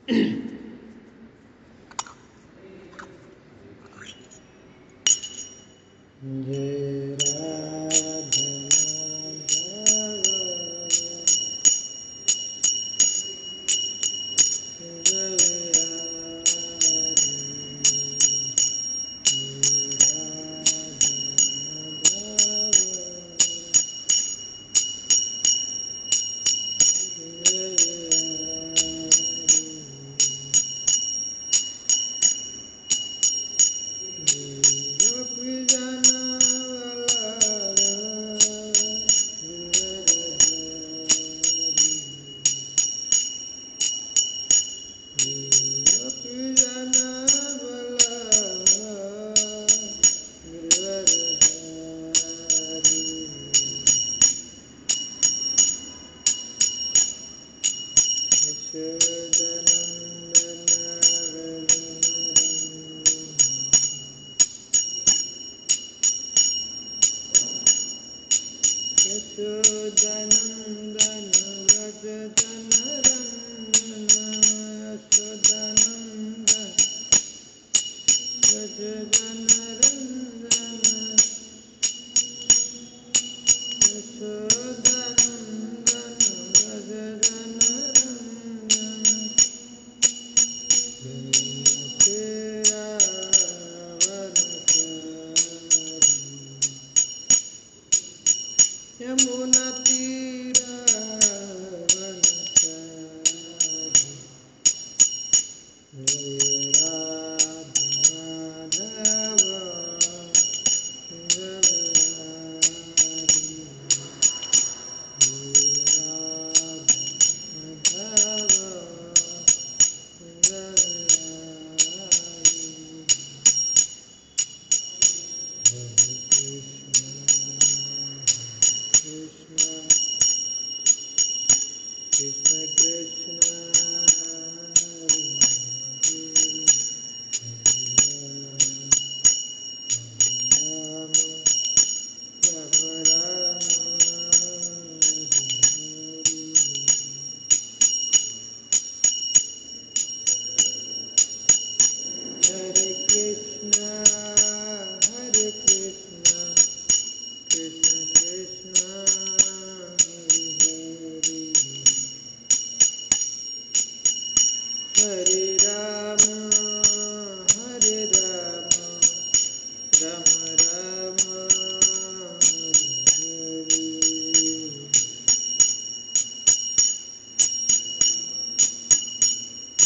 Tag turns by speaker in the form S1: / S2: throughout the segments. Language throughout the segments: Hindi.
S1: जय राधे यमुना तीरा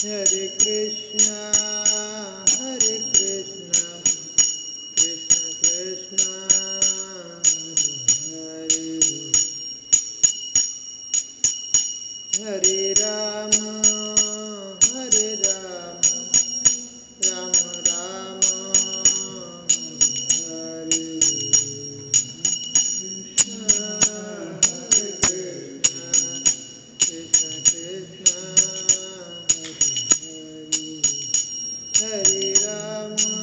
S1: Hare Krishna, Hare Krishna, Krishna Krishna, Hare Hare, Hare Rama, Hare Rama, Rama Rama, Hare Krishna, Hare Krishna, Krishna Krishna, Hare Rama,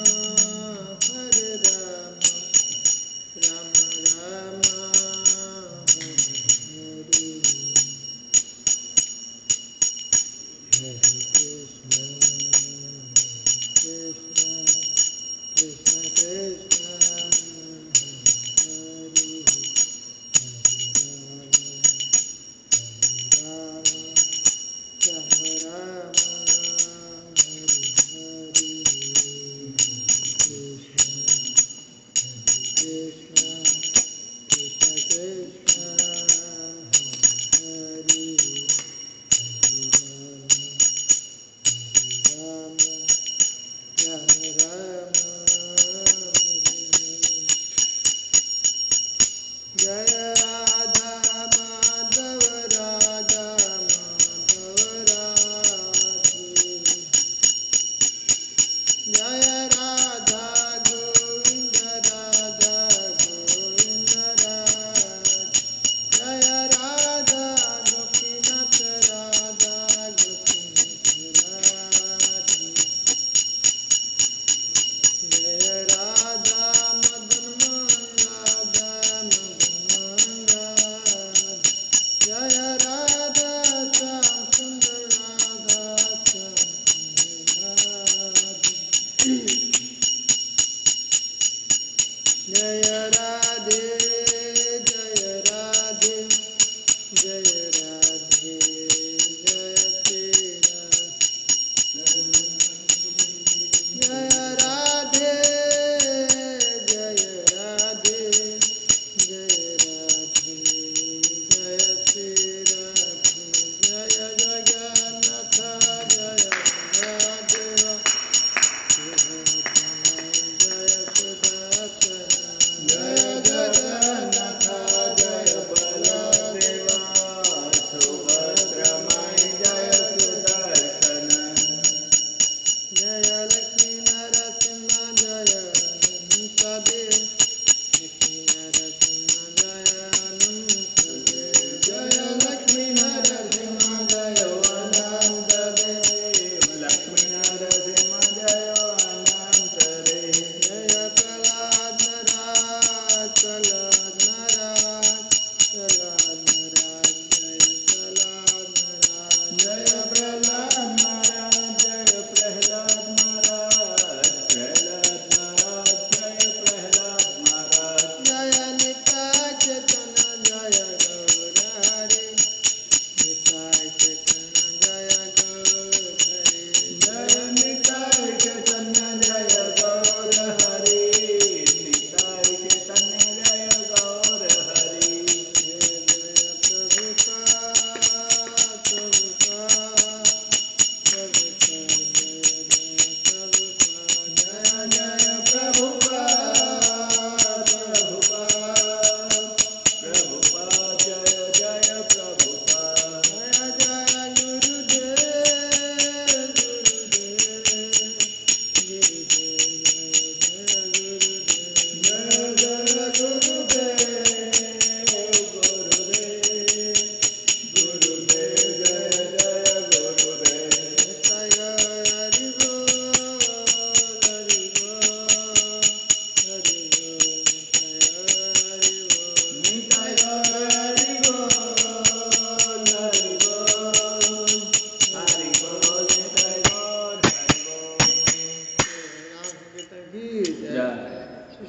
S1: Hare Rama, Rama Rama, Hare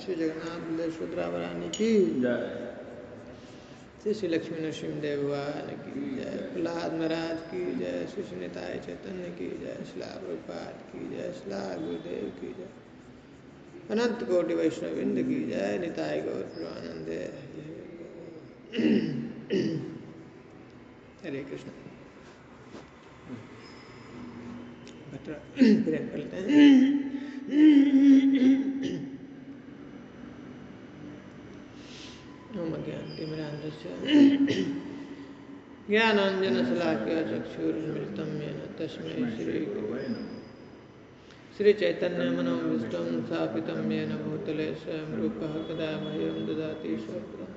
S1: Shri Jagannath Baldev सुभद्रावरानी की
S2: जय।
S1: श्री श्री लक्ष्मी नरसिंहदेव भगवान की जय। प्रहलाद महाराज की जय। श्री श्री निताय चैतन्य की जय। श्रीला प्रभुपाद की जय। श्रीला गुरुदेव की जय। अनंत कोटि वैष्णववृंद की जय। निताय गौर प्रेमानंदे। हरे कृष्ण। प्रेयर कर लेते हैं। ओम अज्ञानतिमिरान्धस्य ज्ञानाञ्जनशलाकया चक्षुरुन्मिलितं येन तस्मै श्रीचैतन्यमनोभीष्टं स्थापितं येन भूतले स्वयं रूपः कदा मह्यं ददाति स्वपदम्।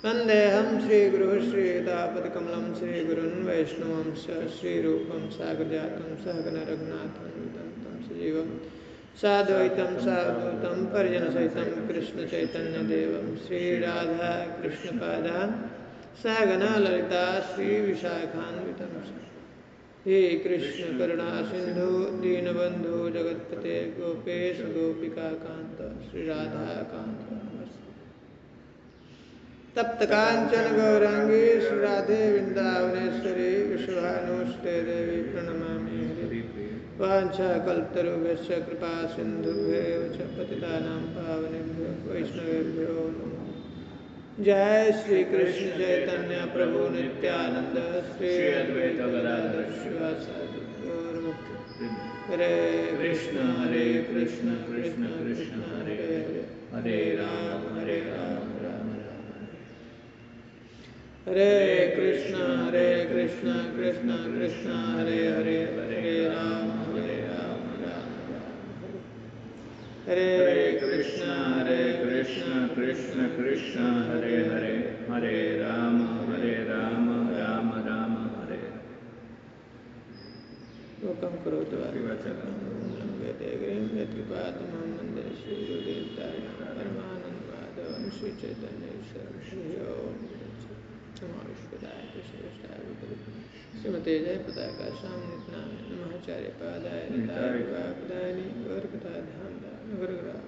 S1: वन्देऽहं श्रीगुरुः श्रीयुतापदकमलं श्रीगुरुन् वैष्णवंश श्रीरूपं साग्रजातं सहगण रघुनाथं वितन्तं सजीवं साद्वैतं सावधूतं परिजनसहितं कृष्णचैतन्यदेवं श्रीराधा कृष्णपादान् सहगण ललिता श्रीविशाखान्वितं हे कृष्ण करुणा सिंधु दीनबंधु जगतपते गोपेश गोपिकाकांत श्रीराधाकांत तप्त कांचन गौरांगी श्रीराधे वृंदावनेश्वरी विश्वभानुष्टे देवी प्रणमामि हरि। वाञ्छाकल्पतरुभ्यश्च कृपा सिन्धुभ्येव च पतितानां पावनेभ्यो वैष्णवेभ्यो नमः। जय श्री कृष्ण चैतन्य प्रभु नित्यानंद श्री अद्वैत गदाधर शिवासादि गौरभक्तवृंद। हरे कृष्ण कृष्ण कृष्ण हरे हरे हरे राम राम राम हरे कृष्ण कृष्ण कृष्ण हरे हरे हरे राम राम हरे कृष्ण कृष्ण कृष्ण हरे हरे हरे राम राम राम हरे। लोकं करोतु वाचकं वेदेग्रीं यत्कृपातमहं वन्दे श्रीगुरुदेवतां परमानन्दमाधवं श्रीचैतन्येश्वरं हरि ओम् नमो विष्णुपदाय कृष्णपृष्ठाय श्रीमते जयपताका स्वामिनित्याय नमःचार्यपादाय निताय विभागदायिनि गौरकथाधाम गुरुग्राम।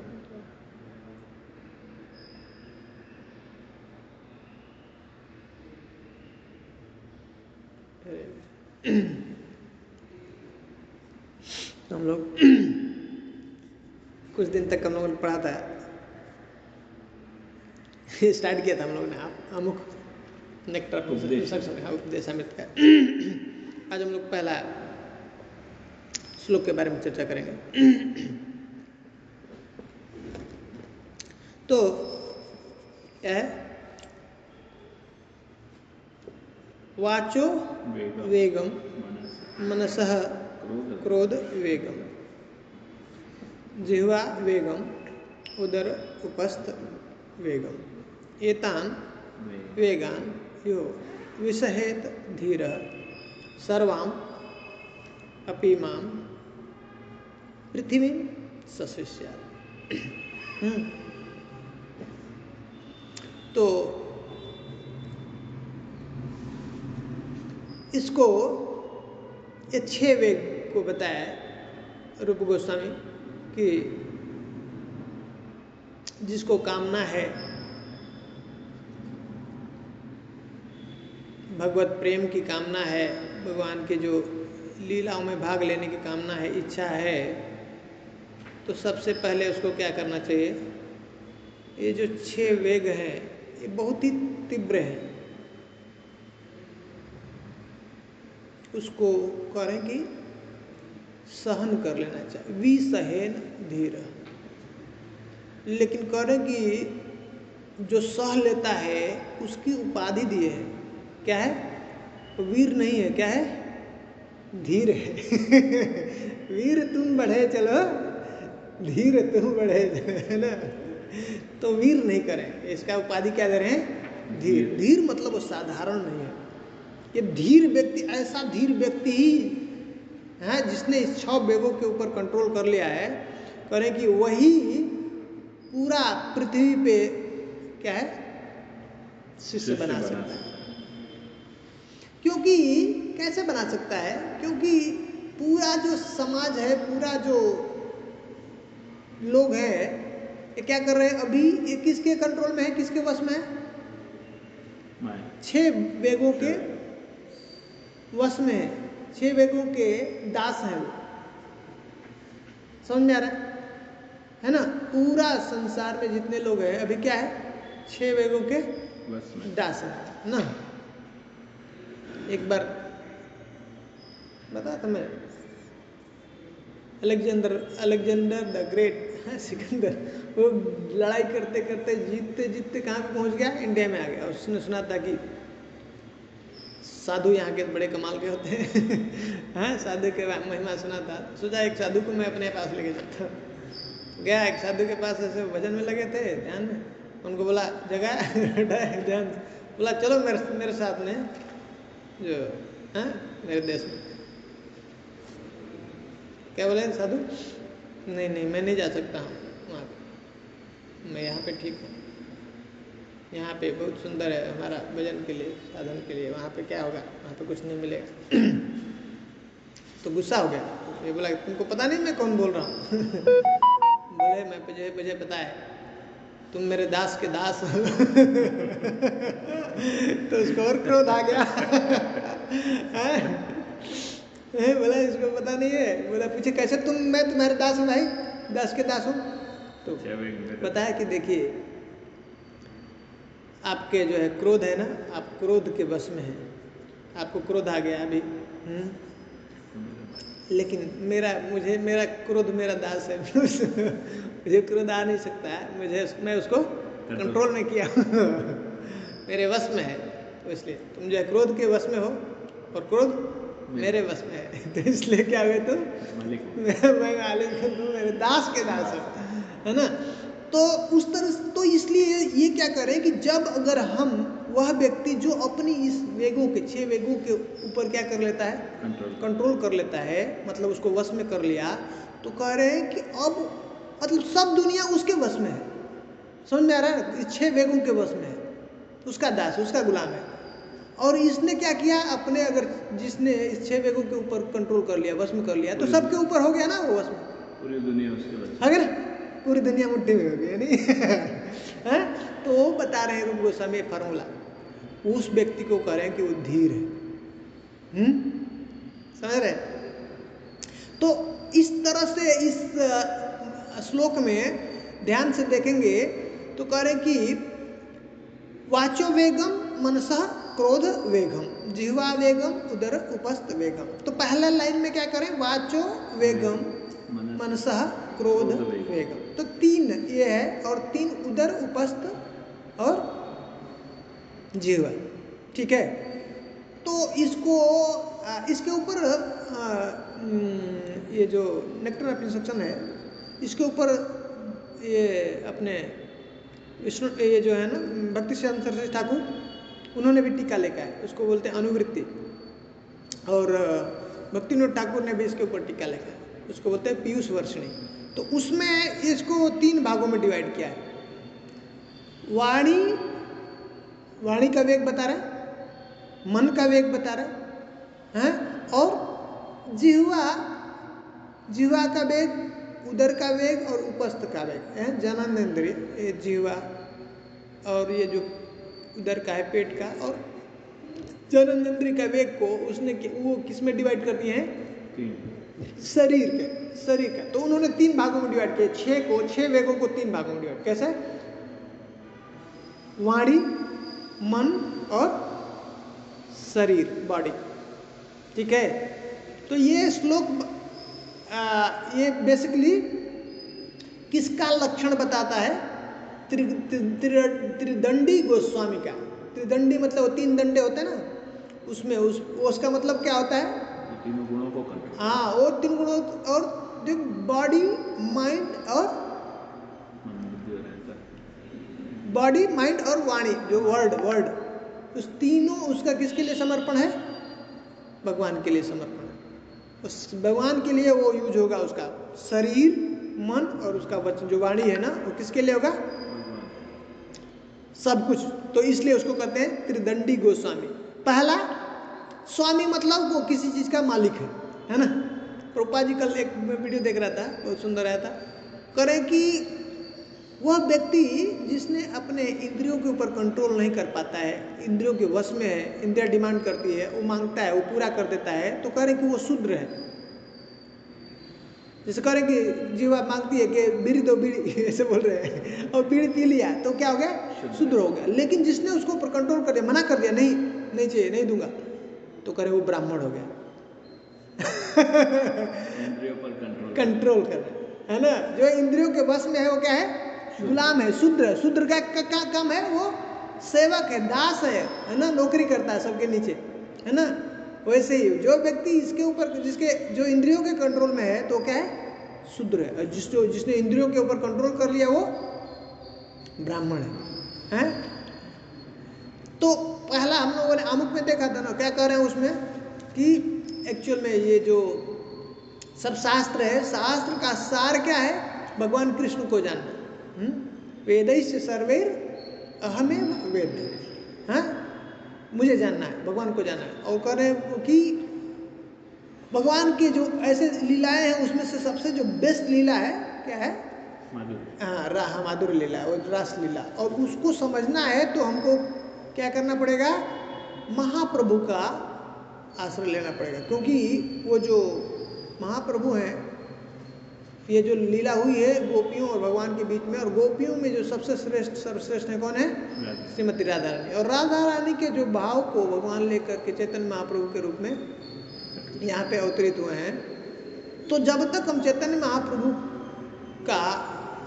S1: हम लोग कुछ दिन तक हम लोगों ने पढ़ा था, स्टार्ट किया था हम लोगों ने अमुक नेक्टर उपदेशामृत का। आज हम लोग पहला श्लोक के बारे में चर्चा करेंगे। तो यह है वाचो वेगम मनसः क्रोध वेगम जिह्वा वेगम उदर उपस्थ वेगम एतान वेगान यो विसहेत धीरः सर्वाम अपीमां पृथ्वी सस्यात्। तो इसको ये 6 वेग को बताया रूप गोस्वामी कि जिसको कामना है भगवत प्रेम की कामना है, भगवान के जो लीलाओं में भाग लेने की कामना है, इच्छा है, तो सबसे पहले उसको क्या करना चाहिए? ये जो 6 वेग हैं ये बहुत ही तीव्र हैं, उसको करें कि सहन कर लेना चाहिए। विसहेन धीर, लेकिन करें कि जो सह लेता है उसकी उपाधि दिए है। क्या है? वीर नहीं है, क्या है? धीर है। वीर तुम बढ़े चलो, धीर तुम बढ़े चलो, है ना? तो वीर नहीं करें, इसका उपाधि क्या दे रहे हैं? धीर। धीर मतलब वो साधारण नहीं है। ये धीर व्यक्ति, ऐसा धीर व्यक्ति ही है जिसने इस 6 वेगों के ऊपर कंट्रोल कर लिया है। करें कि वही पूरा पृथ्वी पे क्या है? शिष्य बना सकता है। क्योंकि कैसे बना सकता है? क्योंकि पूरा जो समाज है, पूरा जो लोग हैं, ये क्या कर रहे हैं अभी? ये किसके कंट्रोल में है, किसके वश में है? 6 वेगों के वश में है, 6 वेगों के दास हैं वो। समझ में आ रहा है ना? पूरा संसार में जितने लोग हैं अभी क्या है? 6 वेगों के दास हैं ना। एक बार बता था मैं, अलेक्जेंडर द ग्रेट, सिकंदर, वो लड़ाई करते करते जीतते जीतते कहाँ पे पहुँच गया? इंडिया में आ गया। उसने सुना था कि साधु यहाँ के बड़े कमाल के होते हैं हाँ, साधु के महिमा सुना था। सोचा एक साधु को मैं अपने पास लेके जाता। गया एक साधु के पास, ऐसे भजन में लगे थे, ध्यान में। उनको बोला जगह ध्यान, बोला चलो मेरे साथ में जो हाँ मेरे देश में। क्या बोले साधु? नहीं मैं नहीं जा सकता हूँ वहाँ पे, मैं यहाँ पे ठीक हूँ, यहाँ पे बहुत सुंदर है हमारा भजन के लिए, साधन के लिए, वहाँ पे क्या होगा, वहाँ पे कुछ नहीं मिलेगा तो गुस्सा हो गया। ये बोला तुमको पता नहीं मैं कौन बोल रहा हूँ बोले मैं मुझे पता है, तुम मेरे दास के दास हो तो उसको और क्रोध आ गया बोला इसको पता नहीं है। बोला पूछे कैसे मैं तुम्हारे दास हूँ भाई, दास के दास हूँ। तो पता है कि देखिए आपके जो है क्रोध है ना, आप क्रोध के वश में हैं, आपको क्रोध आ गया अभी। लेकिन मेरा क्रोध मेरा दास है मुझे क्रोध आ नहीं सकता है, मैं उसको कंट्रोल में किया मेरे वश में है। तो इसलिए तुम जो है क्रोध के वश में हो और क्रोध मेरे वश में है तो इसलिए क्या हुए तुम? मैं मालिक हूँ, मेरे दास के दास है ना। तो उस तरह, तो इसलिए ये क्या करें कि जब अगर हम वह व्यक्ति जो अपनी इस वेगों के 6 वेगों के ऊपर क्या कर लेता है? कंट्रोल कर लेता है, मतलब उसको वश में कर लिया, तो कह रहे हैं कि अब मतलब सब दुनिया उसके वश में है। समझ में आ रहा है ना? इस 6 वेगों के वश में है, उसका दास, उसका गुलाम है। और इसने क्या किया अपने, अगर जिसने इस 6 वेगों के ऊपर कंट्रोल कर लिया, वश में कर लिया, तो सबके ऊपर हो गया ना वो वश में,
S2: पूरी दुनिया उसके वश
S1: है ना? पूरी दुनिया मुट्ठी में हो गई नहीं है? तो वो बता रहे हैं रूप गोस्वामी फार्मूला, उस व्यक्ति को कह रहे हैं कि वो धीर है। समझ रहे? तो इस तरह से इस श्लोक में ध्यान से देखेंगे तो कह रहे हैं कि वाचो वेगम मनसः क्रोध वेगम, जिह्वा वेगम उदर उपस्थ वेगम। तो पहला लाइन में क्या करें? वाचो वेगम मनसः क्रोध वेगम। तो 3 ये है, और 3 उदर उपस्थ और जिह्वा। ठीक है, तो इसके ऊपर ये जो नेक्टर ऑफ इंस्ट्रक्शन है, इसके ऊपर ये अपने विष्णु ये जो है ना भक्ति श्याम सरस्वती ठाकुर, उन्होंने भी टीका लिखा है, उसको बोलते हैं अनुवृत्ति। और भक्ति विनोद ठाकुर ने भी इसके ऊपर टीका लिखा है, उसको बोलते हैं पीयूष वर्षिणी। तो उसमें इसको 3 भागों में डिवाइड किया है। वाणी का वेग बता रहे, मन का वेग बता रहे हैं, और जिह्वा का वेग, उदर का वेग और उपस्थ का वेग है। जननेंद्रिय जिह्वा, और ये जो उदर का है पेट का, और जननेंद्रिय का वेग को उसने वो किस में डिवाइड कर दिए हैं? शरीर का। तो उन्होंने 3 भागों में डिवाइड किया, 6 वेगों को 3 भागों में डिवाइड। कैसे? वाणी, मन और शरीर, बॉडी। ठीक है, तो ये श्लोक ये बेसिकली किसका लक्षण बताता है? त्रिदंडी गोस्वामी का। त्रिदंडी मतलब वो 3 दंडे होते हैं ना, उसमें उसका मतलब क्या होता है?
S2: तीनों गुणों को कंट्रोल।
S1: हाँ, वो 3 गुणों, और बॉडी, माइंड और बॉडी, माइंड और वाणी, जो वर्ड, उस तीनों उसका किसके लिए समर्पण है? भगवान के लिए समर्पण है। उस भगवान के लिए वो यूज होगा, उसका शरीर, मन और उसका वचन, जो वाणी है ना, वो किसके लिए होगा? सब कुछ। तो इसलिए उसको कहते हैं त्रिदंडी गोस्वामी। पहला स्वामी मतलब वो किसी चीज का मालिक है ना। प्रभुपाद जी कल एक वीडियो देख रहा था, बहुत सुंदर आया था, करें कि वह व्यक्ति जिसने अपने इंद्रियों के ऊपर कंट्रोल नहीं कर पाता है, इंद्रियों के वश में है, इंद्रिया डिमांड करती है, वो मांगता है, वो पूरा कर देता है, तो कह रहे कि वो शूद्र है। जैसे कह रहे कि जीवा मांगती है कि बीड़ी दो, बीड़ी ऐसे बोल रहे हैं, और बीड़ी पी लिया तो क्या हो गया, शूद्र हो गया। लेकिन जिसने उसको ऊपर कंट्रोल कर दिया, मना कर दिया, नहीं नहीं चाहिए, नहीं दूंगा, तो कह रहे वो ब्राह्मण हो गया।
S2: इंद्रियों पर
S1: कंट्रोल कर, है ना। जो इंद्रियों के वश में है वो क्या है, गुलाम है, शूद्र है। शूद्र का काम है, वो सेवक है, दास है ना, नौकरी करता है सबके नीचे, है ना। वैसे ही जो व्यक्ति इसके ऊपर, जिसके जो इंद्रियों के कंट्रोल में है, तो क्या है, शूद्र है। और जिसने इंद्रियों के ऊपर कंट्रोल कर लिया, वो ब्राह्मण है, हैं? तो पहला हम लोगों ने आमुख में देखा था ना, क्या कह रहे हैं उसमें कि एक्चुअल में ये जो सब शास्त्र है, शास्त्र का सार क्या है, भगवान कृष्ण को जानना। वेदैश्च सर्वैर अहमेव वेद, हाँ, मुझे जानना है, भगवान को जानना है। और कह रहे हैं कि भगवान के जो ऐसे लीलाएं हैं, उसमें से सबसे जो बेस्ट लीला है क्या है, हाँ, माधुर्य लीला, और रास लीला। और उसको समझना है तो हमको क्या करना पड़ेगा, महाप्रभु का आश्रय लेना पड़ेगा। क्योंकि वो जो महाप्रभु हैं, ये जो लीला हुई है गोपियों और भगवान के बीच में, और गोपियों में जो सबसे श्रेष्ठ सर्वश्रेष्ठ है कौन है, श्रीमती राधा रानी। और राधा रानी के जो भाव को भगवान लेकर के चैतन्य महाप्रभु के रूप में यहाँ पे अवतरित हुए हैं। तो जब तक हम चैतन्य महाप्रभु का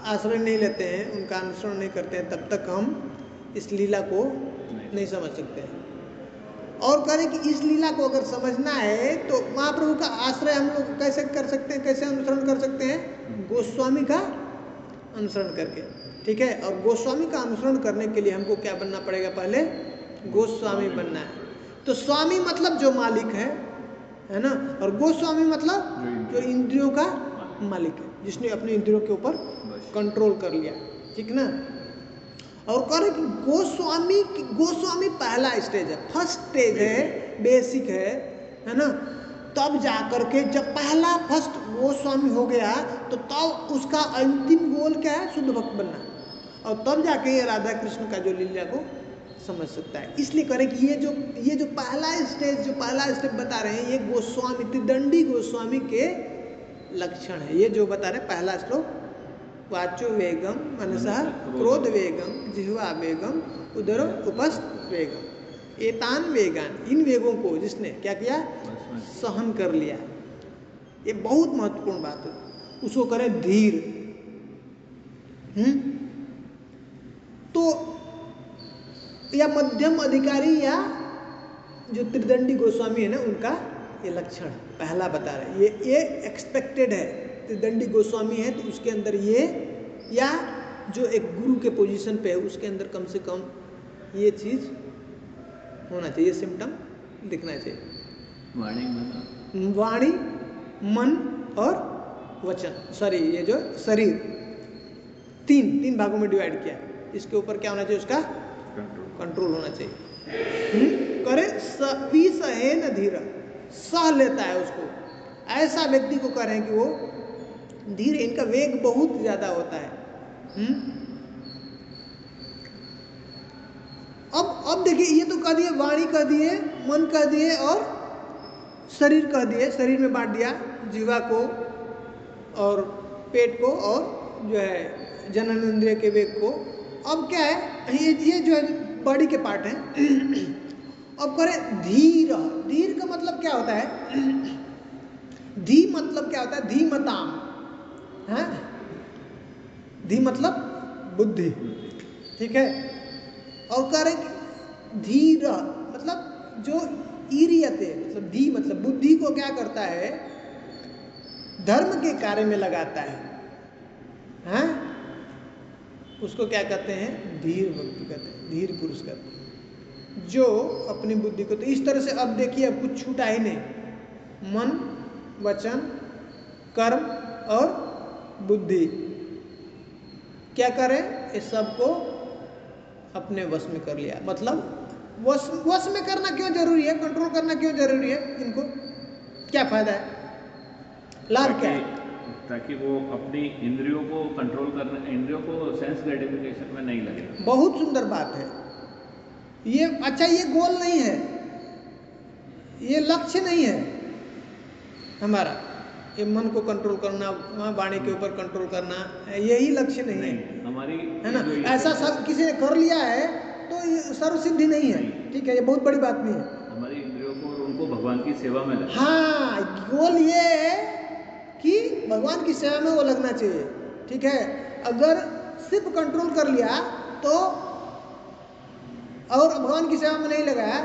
S1: आश्रय नहीं लेते हैं, उनका अनुसरण नहीं करते हैं, तब तक हम इस लीला को नहीं समझ सकते हैं। और करें कि इस लीला को अगर समझना है तो महाप्रभु का आश्रय हम लोग कैसे कर सकते हैं, कैसे अनुसरण कर सकते हैं, गोस्वामी का अनुसरण करके, ठीक है। और गोस्वामी का अनुसरण करने के लिए हमको क्या बनना पड़ेगा, पहले गोस्वामी बनना है। तो स्वामी मतलब जो मालिक है ना, और गोस्वामी मतलब जो इंद्रियों का मालिक है, जिसने अपनी इंद्रियों के ऊपर कंट्रोल कर लिया, ठीक ना। और कह रहे कि गोस्वामी पहला स्टेज है, फर्स्ट स्टेज है, बेसिक है ना। तब जाकर के जब पहला फर्स्ट गोस्वामी हो गया, तो तब उसका अंतिम गोल क्या है, शुद्ध भक्त बनना, और तब जाके ये राधा कृष्ण का जो लीला को समझ सकता है। इसलिए करें कि ये जो पहला स्टेज, जो पहला स्टेप बता रहे हैं, ये गोस्वामी, त्रिदंडी गोस्वामी के लक्षण है। ये जो बता रहे हैं पहला श्लोक, वाचो वेगम मनसः क्रोध वेगम जिह्वा वेगम उदरो उपस्थ वेगम, एतान वेगान, इन वेगों को जिसने क्या किया, सहन कर लिया। ये बहुत महत्वपूर्ण बात है। उसको करें धीर। तो या मध्यम अधिकारी या जो त्रिदंडी गोस्वामी है ना, उनका ये लक्षण पहला बता रहे हैं। ये एक्सपेक्टेड है। त्रिदंडी गोस्वामी है तो उसके अंदर ये, या जो एक गुरु के पोजीशन पे है उसके अंदर कम से कम ये चीज होना चाहिए, सिम्टम दिखना चाहिए। वाणी, मन और वचन, सॉरी ये जो शरीर तीन भागों में डिवाइड किया, इसके ऊपर क्या होना चाहिए, उसका कंट्रोल होना चाहिए। करे सहेन धीर, सह लेता है उसको, ऐसा व्यक्ति को कह रहे हैं कि वो धीर, इनका वेग बहुत ज्यादा होता है। अब देखिए, ये तो कह दिए, वाणी कह दिए, मन कह दिए और शरीर कह दिए, शरीर में बांट दिया, जीवा को और पेट को और जो है जनन इंद्रिय के वेग को। अब क्या है, ये जो है बॉडी के पार्ट हैं। अब करें धीर। धीर का मतलब क्या होता है, धी मतलब क्या होता है, धीमताम है, धी मतलब बुद्धि, ठीक है। और कह रहे धीर मतलब जो ईरियते, मतलब धी मतलब बुद्धि को क्या करता है, धर्म के कार्य में लगाता है, हैं? उसको क्या कहते हैं, धीर व्यक्ति कहते हैं, धीर पुरुष कहते हैं, जो अपनी बुद्धि को। तो इस तरह से अब देखिए, अब कुछ छूटा ही नहीं, मन, वचन, कर्म और बुद्धि क्या करें, इस सब को अपने वश में कर लिया। मतलब वश में करना क्यों जरूरी है, कंट्रोल करना क्यों जरूरी है, इनको क्या फायदा है, लाभ क्या है,
S2: ताकि वो अपनी इंद्रियों को कंट्रोल करने, इंद्रियों को सेंस ग्रेटिफिकेशन में नहीं लगे।
S1: बहुत सुंदर बात है ये। अच्छा, ये गोल नहीं है, ये लक्ष्य नहीं है हमारा, ये मन को कंट्रोल करना, वाणी के ऊपर कंट्रोल करना, यही लक्ष्य नहीं है,
S2: हमारी
S1: है ना।
S2: जो ये
S1: ऐसा सब किसी ने कर लिया है तो ये सर्व सिद्धि नहीं है, ठीक है, ये बहुत बड़ी बात नहीं है।
S2: हमारी इंद्रियों को और उनको भगवान की सेवा में लगे।
S1: हाँ, गोल ये है कि भगवान की सेवा में वो लगना चाहिए, ठीक है। अगर सिर्फ कंट्रोल कर लिया तो और भगवान की सेवा में नहीं लगाया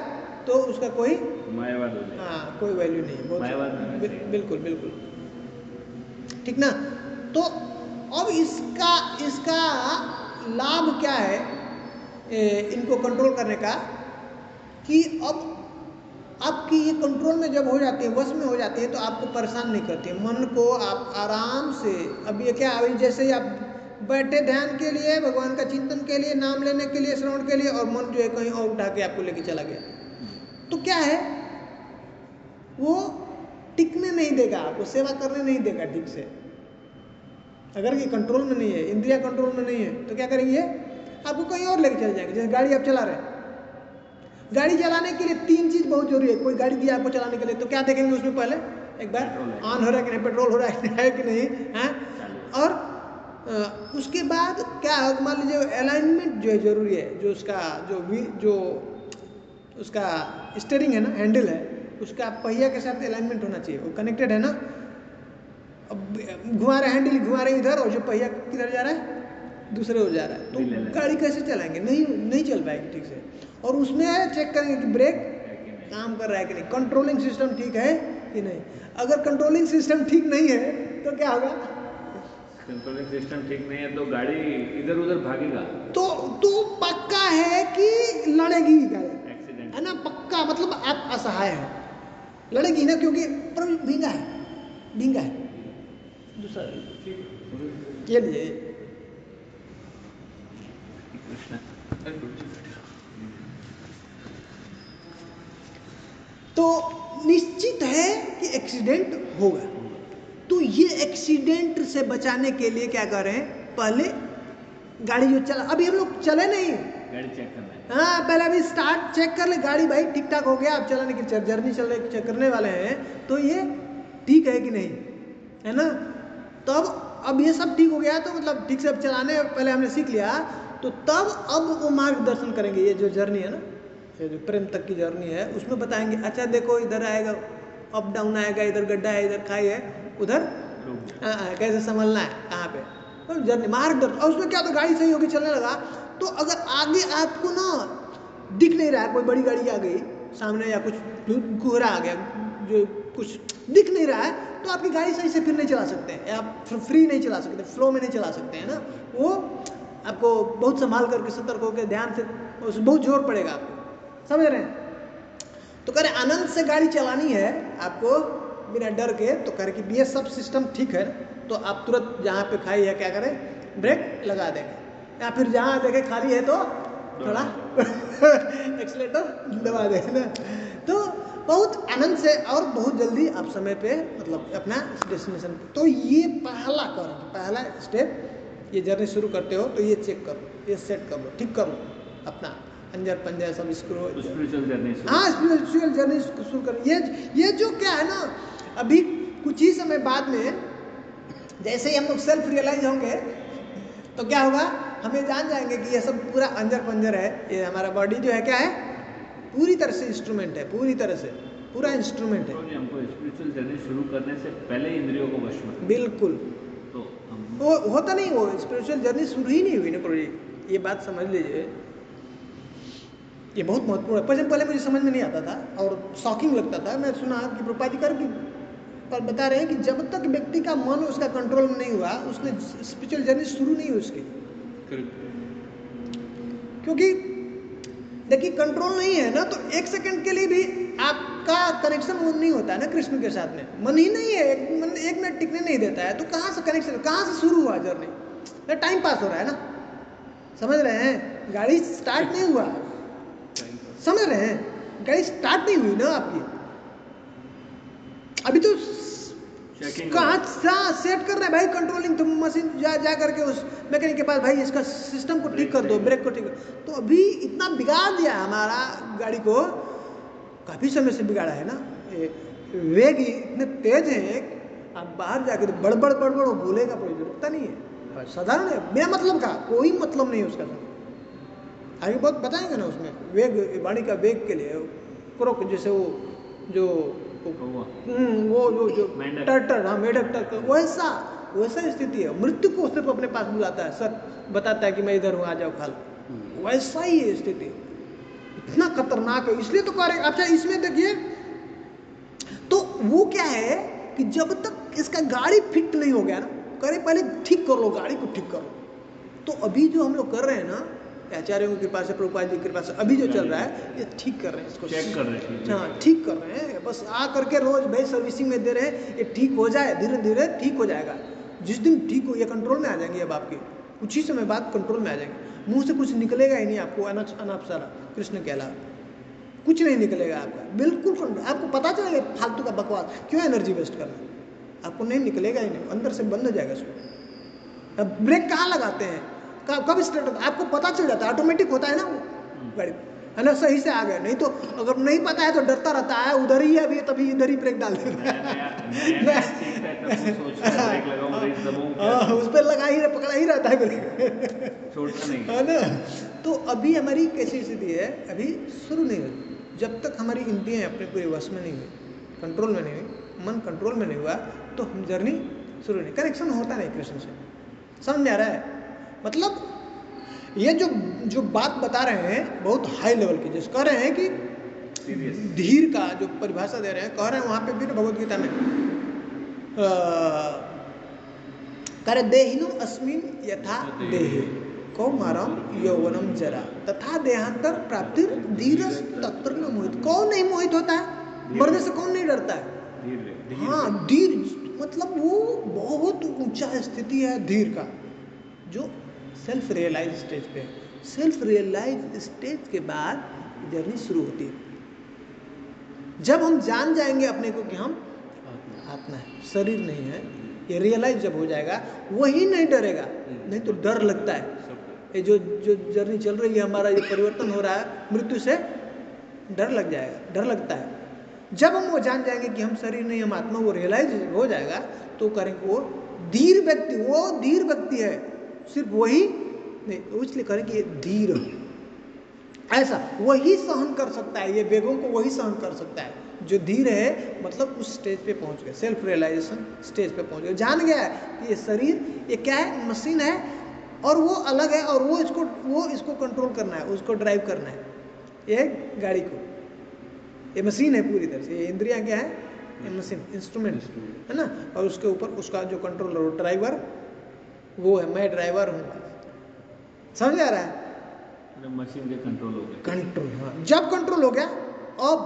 S1: तो उसका कोई
S2: मायावाद हो जाए।
S1: हाँ, कोई वैल्यू नहीं है।
S2: मायावाद में
S1: बिल्कुल बिल्कुल, ठीक ना। तो अब इसका लाभ क्या है इनको कंट्रोल करने का, कि अब आपकी ये कंट्रोल में जब हो जाती है, वश में हो जाती है, तो आपको परेशान नहीं करती है। मन को आप आराम से, अब ये क्या, अभी जैसे ही आप बैठे ध्यान के लिए, भगवान का चिंतन के लिए, नाम लेने के लिए, श्रवण के लिए, और मन जो है कहीं और उठा के आपको लेके चला गया, तो क्या है, वो टिकने नहीं देगा, आपको सेवा करने नहीं देगा ठीक से। अगर ये कंट्रोल में नहीं है, इंद्रिया कंट्रोल में नहीं है, तो क्या करेंगे, आपको कहीं और लेके चले जाएंगे। जैसे गाड़ी आप चला रहे हैं, गाड़ी चलाने के लिए 3 चीज बहुत जरूरी है। कोई गाड़ी दिया आपको चलाने के लिए, तो क्या देखेंगे उसमें, पहले एक बार ऑन हो रहा है कि नहीं, पेट्रोल हो रहा है कि नहीं, है, और उसके बाद क्या, मान लीजिए अलाइनमेंट जो है जरूरी है, जो उसका जो उसका स्टीयरिंग है ना, हैंडल है, उसका पहिया के साथ अलाइनमेंट होना चाहिए, वो कनेक्टेड है ना। अब घुमा रहे हैंडल, घुमा रहे इधर, और जो पहिया किधर जा रहा है, दूसरे हो जा रहा है, तो गाड़ी कैसे चलाएंगे, नहीं चल पाएगी ठीक से। और उसमें चेक करेंगे कि ब्रेक काम कर रहा है कि नहीं, कंट्रोलिंग सिस्टम ठीक है कि नहीं। अगर कंट्रोलिंग सिस्टम ठीक नहीं है तो क्या होगा,
S2: कंट्रोलिंग सिस्टम ठीक नहीं है तो गाड़ी इधर उधर भागेगा,
S1: तो पक्का है कि लड़ेगी गाड़ी,
S2: एक्सीडेंट
S1: है ना, पक्का। मतलब आप असहाय है, लड़ेगी ना, क्योंकि भींगा है। दूसरा ये लिए तो निश्चित है कि एक्सीडेंट होगा। तो ये एक्सीडेंट से बचाने के लिए क्या करें, पहले गाड़ी जो चला, अभी हम लोग चले नहीं,
S2: गाड़ी चेक करना है।
S1: हाँ, पहले अभी स्टार्ट चेक कर ले, गाड़ी भाई ठीक ठाक हो गया, आप चलाने की जर्नी चल रही, चेक करने वाले हैं, तो ये ठीक है कि नहीं, है ना। तो अब ये सब ठीक हो गया, तो मतलब ठीक से अब चलाने पहले हमने सीख लिया, तो तब अब वो मार्गदर्शन करेंगे। ये जो जर्नी है ना, ये जो प्रेम तक की जर्नी है, उसमें बताएंगे, अच्छा देखो इधर आएगा, अप डाउन आएगा, इधर गड्ढा है, इधर खाई है, उधर कैसे संभलना है, कहाँ पे, तो जर्नी मार्गदर्शन। और उसमें क्या, तो गाड़ी सही होगी, चलने लगा, तो अगर आगे आपको ना दिख नहीं रहा है, कोई बड़ी गाड़ी आ गई सामने, या कुछ कोहरा आ गया, जो कुछ दिख नहीं रहा है, तो आपकी गाड़ी सही से फिर नहीं चला सकते हैं, आप फ्री नहीं चला सकते, फ्लो में नहीं चला सकते हैं ना। वो आपको बहुत संभाल करके, सतर्क होकर, ध्यान से, उसमें बहुत जोर पड़ेगा आपको, समझ रहे हैं। तो कह रहे आनंद से गाड़ी चलानी है आपको बिना डर के, तो कह रहे कि ये सब सिस्टम ठीक है, तो आप तुरंत जहाँ पे खाई है क्या करें, ब्रेक लगा देंगे, या फिर जहाँ देखे खाली है तो थोड़ा एक्सीलेटर दबा दें ना। तो बहुत आनंद से और बहुत जल्दी आप समय पे, मतलब अपना डेस्टिनेशन। तो ये पहला स्टेप, ये जर्नी शुरू करते हो तो ये चेक करो, ये सेट कर लो, ठीक कर लो अपना अंजर पंजर सब स्क्रू,
S2: स्पिरिचुअल जर्नी।
S1: हाँ, स्पिरिचुअल जर्नी शुरू कर। ये जो क्या है ना, अभी कुछ ही समय बाद में जैसे ही हम लोग सेल्फ रियलाइज होंगे, तो क्या होगा, हमें जान जाएंगे कि ये सब पूरा अंजर पंजर है। ये हमारा बॉडी जो है क्या है, पूरी तरह से इंस्ट्रूमेंट है, पूरी तरह से पूरा इंस्ट्रूमेंट है।
S2: तो हमको स्पिरिचुअल जर्नी शुरू करने से पहले इंद्रियों को वश में,
S1: बिल्कुल,
S2: तो
S1: वो होता नहीं, वो स्पिरिचुअल जर्नी शुरू ही नहीं हुई ना प्रभु जी, ये बात समझ लीजिए, ये बहुत महत्वपूर्ण है। पहले मुझे समझ में नहीं आता था और शॉकिंग लगता था। मैं सुना कि प्रभुपाद जी पर बता रहे हैं कि जब तक व्यक्ति का मन उसका कंट्रोल में नहीं हुआ, उसने स्पिरिचुअल जर्नी शुरू नहीं हुई उसकी। क्योंकि देखिए कंट्रोल नहीं है ना, तो 1 सेकंड के लिए भी आपका कनेक्शन वो नहीं होता है ना कृष्ण के साथ में। मन ही नहीं है, 1 मिनट टिकने नहीं देता है, तो कहाँ से कनेक्शन, कहाँ से शुरू हुआ जर्नी, टाइम पास हो रहा है ना, समझ रहे हैं, गाड़ी स्टार्ट नहीं हुआ, समझ रहे हैं, गाड़ी स्टार्ट नहीं हुई ना आपकी, अभी तो
S2: चेकिंग
S1: कहाँ सेट कर रहे हैं भाई, कंट्रोलिंग। तुम मशीन जा करके उस मैकेनिक के पास, भाई इसका सिस्टम को ठीक कर दो, ब्रेक को ठीक कर। तो अभी इतना बिगाड़ दिया हमारा गाड़ी को, काफ़ी समय से बिगाड़ा है ना। वेग इतने तेज है, आप बाहर जाके तो बड़बड़ बड़बड़ बोलेगा, कोई जरूरत नहीं है, साधारण है, बिना मतलब का, कोई मतलब नहीं है उसका। आगे बहुत बताएंगे ना उसमें, वेग, वाणी का वेग के लिए क्रोक, जैसे वो जो वो जो टर्टर, हाँ मेढक टर्टर, वैसा स्थिति है। मृत्यु को सिर्फ अपने पास बुलाता है, सर बताता है कि मैं इधर हूँ, आ जाओ खा लो, वैसा ही है स्थिति, इतना खतरनाक है। इसलिए तो कह रहे। अच्छा इसमें देखिए, तो वो क्या है कि जब तक इसका गाड़ी फिट नहीं हो गया ना, करे पहले ठीक कर लो, गाड़ी को ठीक करो। तो अभी जो हम लोग कर रहे हैं ना, आचार्यों की कृपा से, प्रभुपाद जी की कृपा से, अभी जो चल रहा है ये ठीक कर रहे हैं, इसको
S2: चेक कर रहे हैं।
S1: हाँ ठीक कर रहे हैं, बस आ करके रोज भाई सर्विसिंग में दे रहे हैं, ये ठीक हो जाए, धीरे धीरे ठीक हो जाएगा। जिस दिन ठीक हो, ये कंट्रोल में आ जाएंगे अब आपके, कुछ ही समय बाद कंट्रोल में आ जाएंगे। मुंह से कुछ निकलेगा ही नहीं आपको अनापसारा कृष्ण के अलावा, कुछ नहीं निकलेगा आपका, बिल्कुल आपको पता चलेगा फालतू का बकवास, क्यों एनर्जी वेस्ट करना, आपको नहीं निकलेगा ही नहीं, अंदर से बंद हो जाएगा उसको। अब ब्रेक कहाँ लगाते हैं, कब स्टार्ट होता है, आपको पता चल जाता है, ऑटोमेटिक होता है ना वो गाड़ी, है ना, सही से आ गए। नहीं तो अगर नहीं पता है तो डरता रहता है, उधर ही है अभी, तभी इधर ही ब्रेक डाल देता है, उस पर लगा ही पकड़ा ही रहता है ब्रेक,
S2: छोड़ता नहीं
S1: है ना। तो अभी हमारी कैसी स्थिति है, अभी शुरू नहीं हुई, जब तक हमारी इंद्रियां अपने पूरे वश में नहीं हुई, कंट्रोल में नहीं हुई, मन कंट्रोल में नहीं हुआ, तो हम जर्नी शुरू नहीं, कनेक्शन होता नहीं कृष्ण से। समझ में आ रहा है? मतलब ये जो बात बता रहे हैं बहुत हाई लेवल की, जिस कह रहे हैं कि धीर का जो परिभाषा दे रहे हैं, कह रहे हैं वहां पे भी भगवद गीता में करे देहिनम अस्मिन यथा देहे कौमारम यौवनम जरा तथा देहांतर प्राप्तिर धीरस तत्र न मोहित। कौन नहीं मोहित होता है, मरने से कौन नहीं डरता है? हाँ धीर, मतलब वो बहुत ऊंचा स्थिति है धीर का, जो सेल्फ रियलाइज स्टेज पे है। सेल्फ रियलाइज स्टेज के बाद जर्नी शुरू होती है, जब हम जान जाएंगे अपने को कि हम आत्मा है, शरीर नहीं है, ये रियलाइज जब हो जाएगा, वही नहीं डरेगा। नहीं तो डर लगता है, ये जो जर्नी चल रही है हमारा, ये परिवर्तन हो रहा है, मृत्यु से डर लग जाएगा, डर लगता है। जब हम वो जान जाएंगे कि हम शरीर नहीं, हम आत्मा, वो रियलाइज हो जाएगा, तो करेंगे वो धीर व्यक्ति, वो धीर व्यक्ति है, सिर्फ वही नहीं, इसलिए करें कि धीर ऐसा वही सहन कर सकता है, ये वेगों को वही सहन कर सकता है जो धीर है। मतलब उस स्टेज पे पहुंच गया, सेल्फ रियलाइजेशन स्टेज पे पहुंच गया, जान गया है कि ये शरीर ये क्या है, मशीन है, और वो अलग है, और वो इसको कंट्रोल करना है, उसको ड्राइव करना है, ये गाड़ी को, ये मशीन है पूरी तरह से, ये इंद्रियां क्या है, ये मशीन, इंस्ट्रूमेंट है ना, और उसके ऊपर उसका जो कंट्रोलर, ड्राइवर वो है, मैं ड्राइवर हूँ। समझ आ रहा है?
S2: मशीन के कंट्रोल हो गया,
S1: कंट्रोल, हाँ जब कंट्रोल हो गया, अब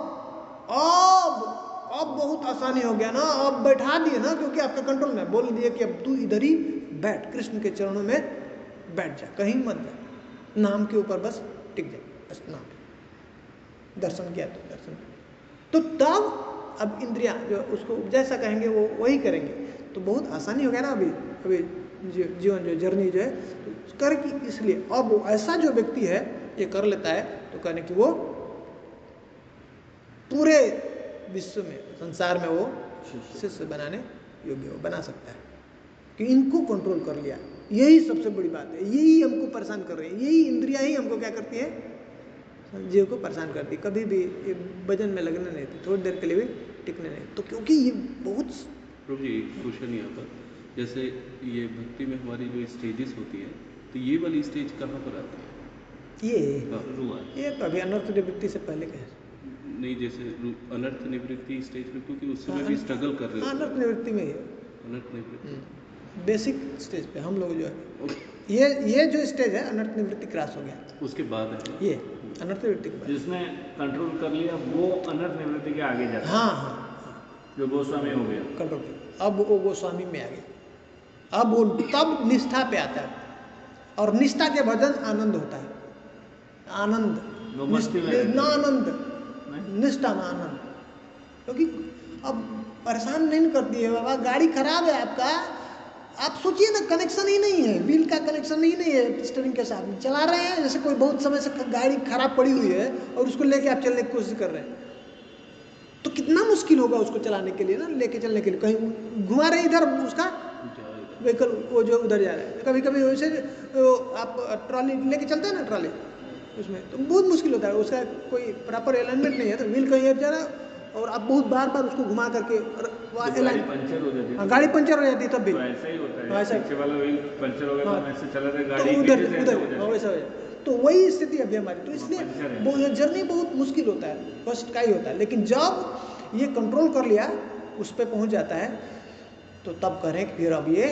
S1: बहुत आसानी हो गया ना, अब बैठा दिए ना, क्योंकि आपका कंट्रोल में, बोल दिए कि अब तू इधर ही बैठ, कृष्ण के चरणों में बैठ जा, कहीं मत जा, नाम के ऊपर बस टिक जा, बस नाम, दर्शन किया तो दर्शन, तो तब अब इंद्रियां जो उसको जैसा कहेंगे वो वही करेंगे, तो बहुत आसानी हो गया ना। अभी जीवन जो जर्नी जो है कर की, इसलिए अब ऐसा जो व्यक्ति है ये कर लेता है, तो कहने कि वो पूरे विश्व में, संसार में वो शिष्य बनाने योग्य वो बना सकता है, कि इनको कंट्रोल कर लिया। यही सबसे बड़ी बात है, यही हमको परेशान कर रही है, यही इंद्रियां ही हमको क्या करती है, जीव को परेशान करती, कभी भी भजन में लगने नहीं देती, थोड़ी देर के लिए भी टिकने नहीं, तो क्योंकि ये बहुत।
S3: प्रभु जी क्वेश्चन यहाँ पर, जैसे ये भक्ति में हमारी जो स्टेजेस होती है, तो ये वाली स्टेज कहाँ पर आती है?
S1: ये तो अभी अनर्थ निवृत्ति से पहले कहे
S3: नहीं, जैसे अनर्थ निवृत्ति स्टेज पे, क्योंकि उस समय भी स्ट्रगल कर रहे हो।
S1: अनर्थ निवृत्ति में ही है,
S3: अनर्थ निवृत्ति
S1: बेसिक स्टेज पे हम लोग जो है, ये जो स्टेज है अनर्थ निवृत्ति क्रॉस हो गया,
S3: उसके बाद है
S1: ये अनर्थ निवृत्ति के बाद,
S2: जिसने कंट्रोल कर लिया वो अनर्थ निवृत्ति के आगे जाता है।
S1: हाँ
S2: जो गोस्वामी हो गया,
S1: कंट्रोल, अब वो गोस्वामी में आ गया, अब वो तब निष्ठा पे आता है, और निष्ठा के भजन आनंद होता है, आनंद ना आनंद, निष्ठा ना आनंद, क्योंकि परेशान नहीं करती है बाबा, गाड़ी खराब है आपका, आप सोचिए ना, कनेक्शन ही नहीं है, व्हील का कनेक्शन ही नहीं है स्टीयरिंग के साथ, चला रहे हैं जैसे कोई बहुत समय से गाड़ी खराब पड़ी हुई है और उसको लेके आप चलने की कोशिश कर रहे हैं, तो कितना मुश्किल होगा उसको चलाने के लिए ना, लेके चलने के लिए। कहीं घुमा रहे इधर उसका व्हीकल, वो जो उधर जा रहा है, कभी कभी वैसे आप ट्रॉली लेके चलते हैं ना, ट्रॉली उसमें तो बहुत मुश्किल होता है, उसका कोई प्रॉपर अलाइनमेंट नहीं है, तो व्हील कहीं जा रहा है और आप बहुत बार बार उसको घुमा करके
S2: गाड़ी पंचर हो जाती है।
S1: गाड़ी पंचर हो जाती है तब भी
S2: तो ऐसा ही होता है,
S1: ऐसा
S2: पीछे वाला व्हील पंचर हो गया तो हम ऐसे चला रहे,
S1: तो
S2: गाड़ी
S1: उधर
S2: पीछे से
S1: उधर
S2: ऐसे हो जाती है।
S1: वैसा हो जाए, तो वही स्थिति अभी हमारी, तो इसलिए
S2: पंचर है।
S1: वो जर्नी बहुत मुश्किल होता है, कष्ट का ही होता है, लेकिन जब ये कंट्रोल कर लिया, उस पर पहुंच जाता है, तो तब करें कि फिर अब ये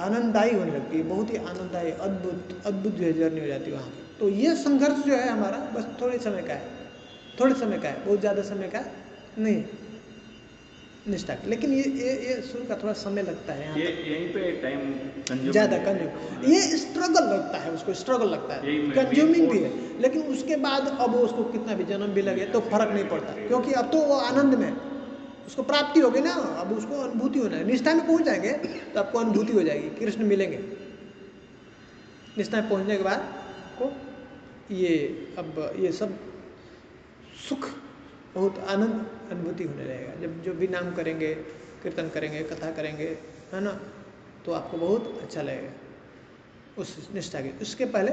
S1: आनंददायी होने लगती है, बहुत ही आनंददायी, अद्भुत अद्भुत जो है जर्नी हो जाती है वहाँ की। तो ये संघर्ष जो है हमारा बस थोड़े समय का है, थोड़े समय का है, बहुत ज़्यादा समय का नहीं निष्ठा, लेकिन ये शुरू का थोड़ा समय लगता है, यहाँ
S2: ये यहीं पे टाइम कंज्यूम
S1: ज़्यादा कंज्यूम, ये स्ट्रगल लगता है, उसको स्ट्रगल लगता है,
S2: यही
S1: कंज्यूमिंग भी है, लेकिन उसके बाद अब उसको कितना भी जन्म भी लगे तो फर्क नहीं पड़ता, क्योंकि अब तो वो आनंद में उसको प्राप्ति होगी ना, अब उसको अनुभूति होना है, निष्ठा में पहुंच जाएंगे तो आपको अनुभूति हो जाएगी, कृष्ण मिलेंगे। निष्ठा में पहुंचने के बाद को ये अब ये सब सुख, बहुत आनंद अनुभूति होने लगेगा, जब भी नाम करेंगे, कीर्तन करेंगे, कथा करेंगे, है ना, तो आपको बहुत अच्छा लगेगा उस निष्ठा के। उसके पहले